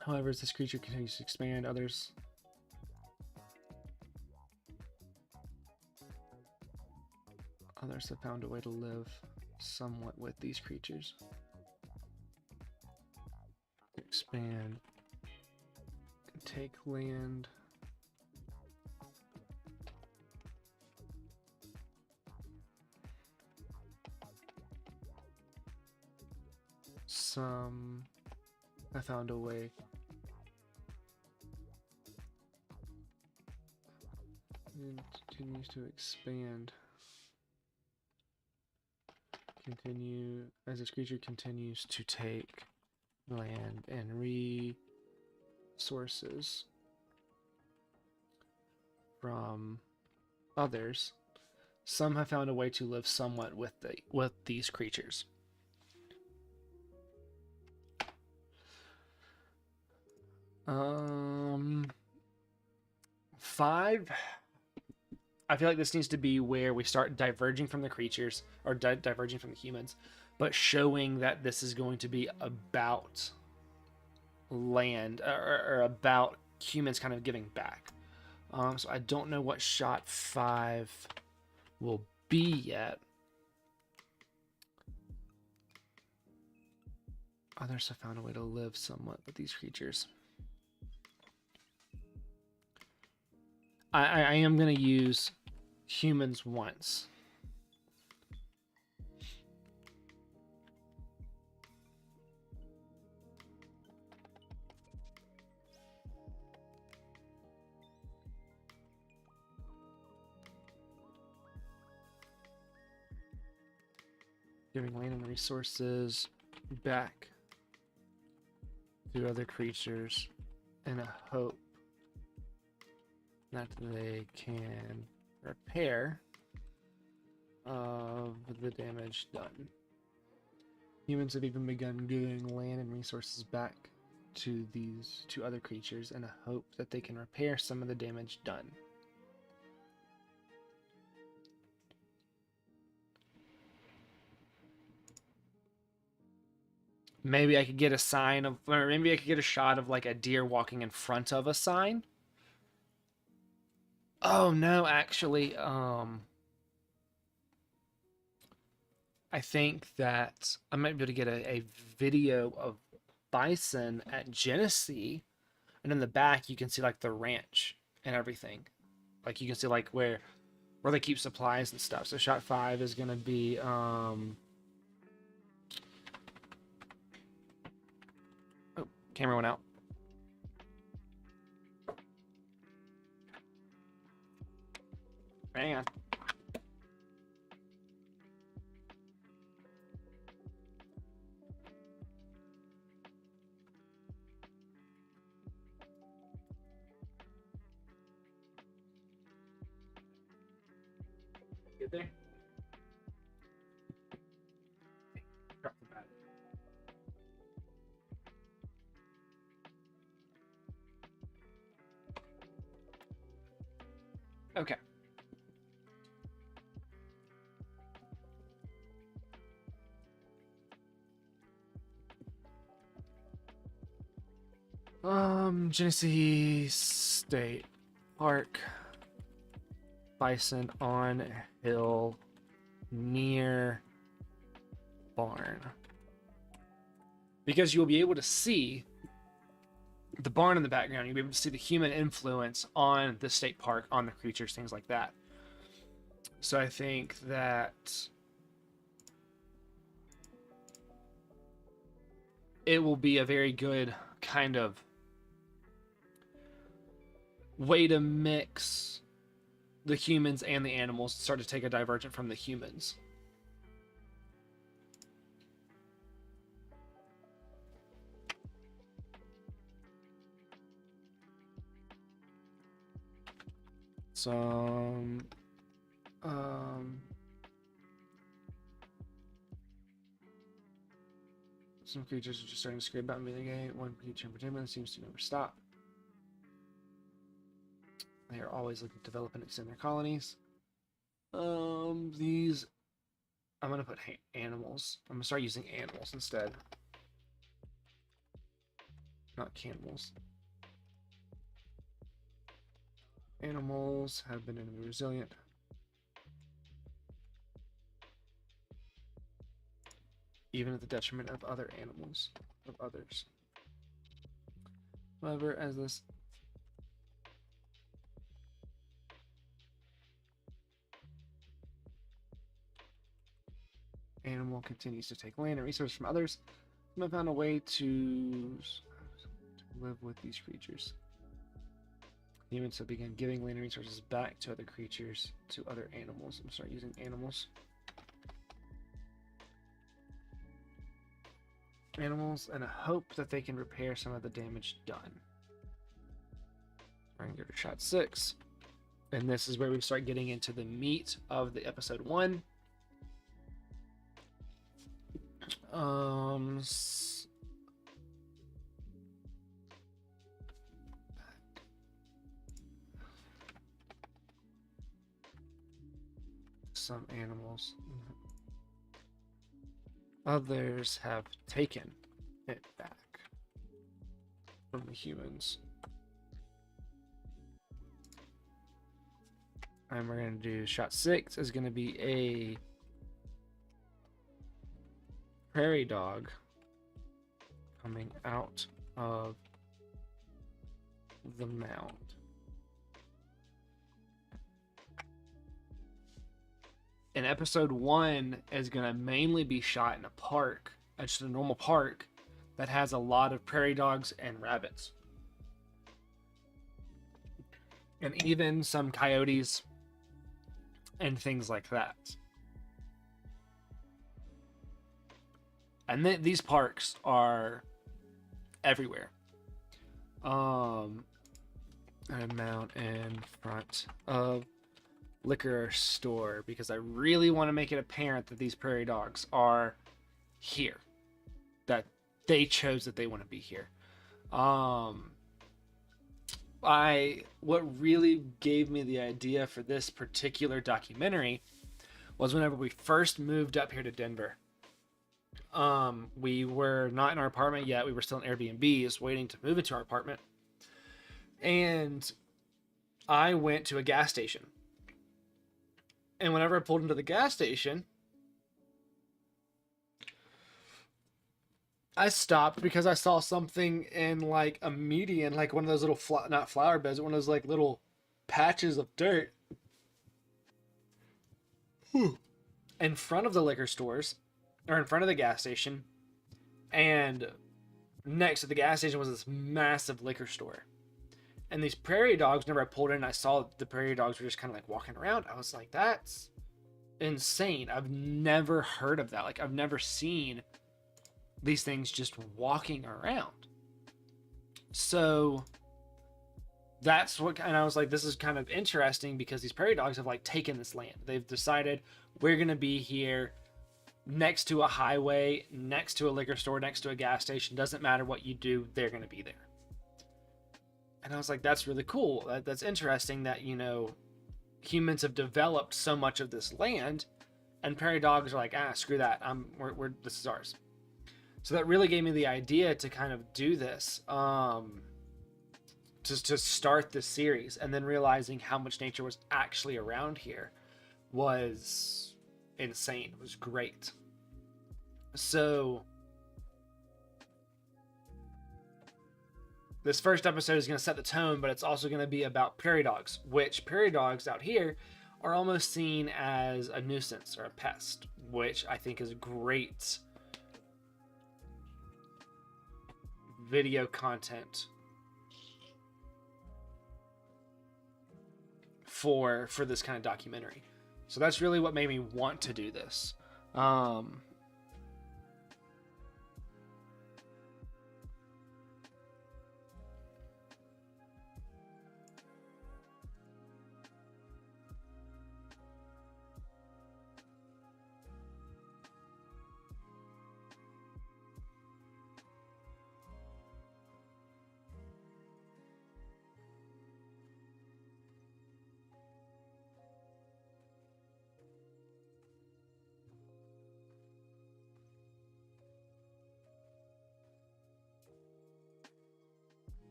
However, as this creature continues to expand, others have found a way to live somewhat with these creatures. Expand. Take land. Some I found a way and continues to expand. Continue as this creature continues to take land and resources from others. Some have found a way to live somewhat with these creatures. Five. I feel like this needs to be where we start diverging from the creatures, or diverging from the humans, but showing that this is going to be about land, or about humans kind of giving back. So I don't know what shot 5 will be yet. Others have found a way to live somewhat with these creatures. I am going to use humans once. Giving land and resources back to other creatures in a hope that they can repair of the damage done. Humans have even begun giving land and resources back to these two other creatures in a hope that they can repair some of the damage done. Maybe I could get a sign of, or maybe I could get a shot of like a deer walking in front of a sign. Oh no, actually, I think that I might be able to get a video of bison at Genesee, and in the back you can see like the ranch and everything. Like you can see like where they keep supplies and stuff. So shot 5 is gonna be oh, camera went out. Hang on. Get there. Drop the battery. Okay. Genesee State Park. Bison on hill near barn. Because you'll be able to see the barn in the background. You'll be able to see the human influence on the state park, on the creatures, things like that. So I think that it will be a very good kind of way to mix the humans and the animals, start to take a divergent from the humans. Some creatures are just starting to scrape out and mitigate. One creature in particular seems to never stop. They are always looking to develop and extend their colonies. These, I'm gonna put animals. I'm gonna start using animals instead, not cannibals. Animals have been enemy resilient. Even at the detriment of other animals, of others. However, as this animal continues to take land and resources from others, some have found a way to live with these creatures. Humans have begun giving land and resources back to other creatures, to other animals. I'm gonna start using animals. Animals, and a hope that they can repair some of the damage done. We're gonna go to shot 6. And this is where we start getting into the meat of the episode 1. Some animals. Others have taken it back from the humans. And we're going to do shot 6 is going to be a prairie dog coming out of the mound. And episode 1 is going to mainly be shot in a park, just a normal park that has a lot of prairie dogs and rabbits. And even some coyotes and things like that. And these parks are everywhere. I'm out in front of liquor store because I really want to make it apparent that these prairie dogs are here, that they chose that they want to be here. What really gave me the idea for this particular documentary was whenever we first moved up here to Denver. We were not in our apartment yet. We were still in Airbnbs waiting to move into our apartment. And I went to a gas station. And whenever I pulled into the gas station, I stopped because I saw something in like a median, like one of those little, not flower beds, but one of those like little patches of dirt in front of the liquor stores, or in front of the gas station. And next to the gas station was this massive liquor store. And these prairie dogs, whenever I pulled in, I saw the prairie dogs were just kind of like walking around. I was like, that's insane. I've never heard of that. Like, I've never seen these things just walking around. So that's what, and I was like, this is kind of interesting because these prairie dogs have like taken this land. They've decided we're going to be here next to a highway, next to a liquor store, next to a gas station. Doesn't matter what you do, they're going to be there. And I was like, that's really cool. That's interesting that, you know, humans have developed so much of this land, and prairie dogs are like, screw that. This is ours. So that really gave me the idea to kind of do this, just to start this series, and then realizing how much nature was actually around here was insane. It was great. So this first episode is going to set the tone, but it's also going to be about prairie dogs, which prairie dogs out here are almost seen as a nuisance or a pest, which I think is great video content for this kind of documentary. So that's really what made me want to do this.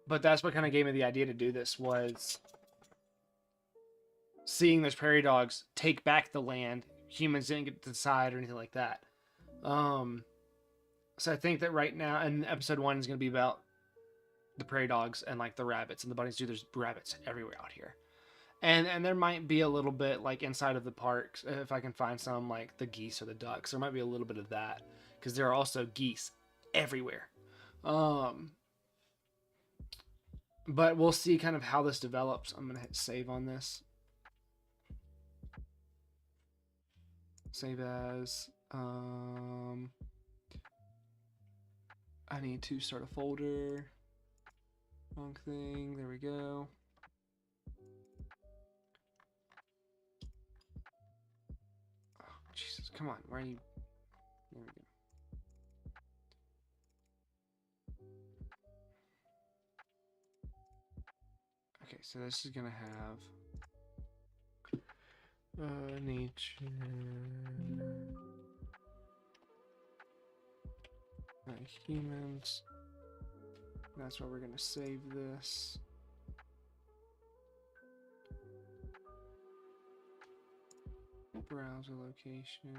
But that's what kind of gave me the idea to do this, was seeing those prairie dogs take back the land. Humans didn't get to decide or anything like that. So I think that right now, and episode 1 is going to be about the prairie dogs and like the rabbits and the bunnies. Dude, there's rabbits everywhere out here. And there might be a little bit like inside of the parks, if I can find some, like the geese or the ducks. There might be a little bit of that because there are also geese everywhere. But we'll see kind of how this develops. I'm going to hit save on this. Save as. I need to start a folder. Wrong thing. There we go. Oh, Jesus. Come on. Where are you? There we go. Okay, so this is gonna have nature, humans. That's where we're gonna save this. Browser location.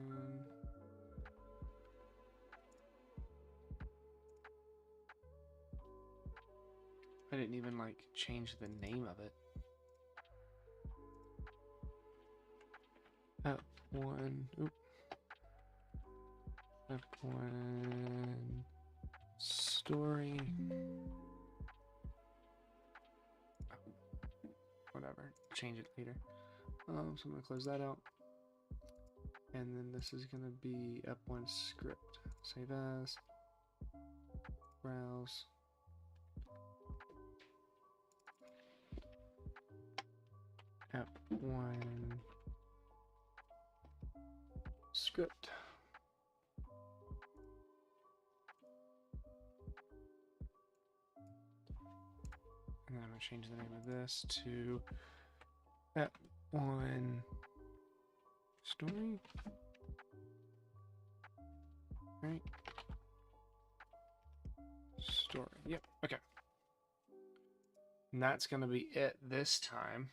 I didn't even like change the name of it. F1. F1 story. Whatever. Change it later. So I'm gonna close that out. And then this is gonna be F1 script. Save as. Browse. F1 script. And then I'm going to change the name of this to F1 story. Right. Story. Yep. Okay. And that's going to be it this time.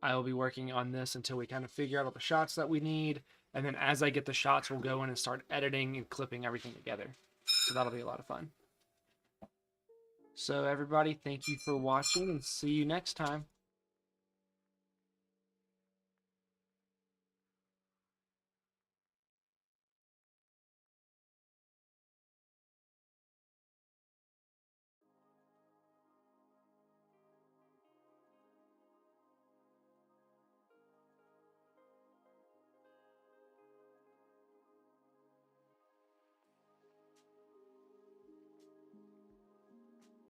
I will be working on this until we kind of figure out all the shots that we need. And then as I get the shots, we'll go in and start editing and clipping everything together. So that'll be a lot of fun. So everybody, thank you for watching and see you next time.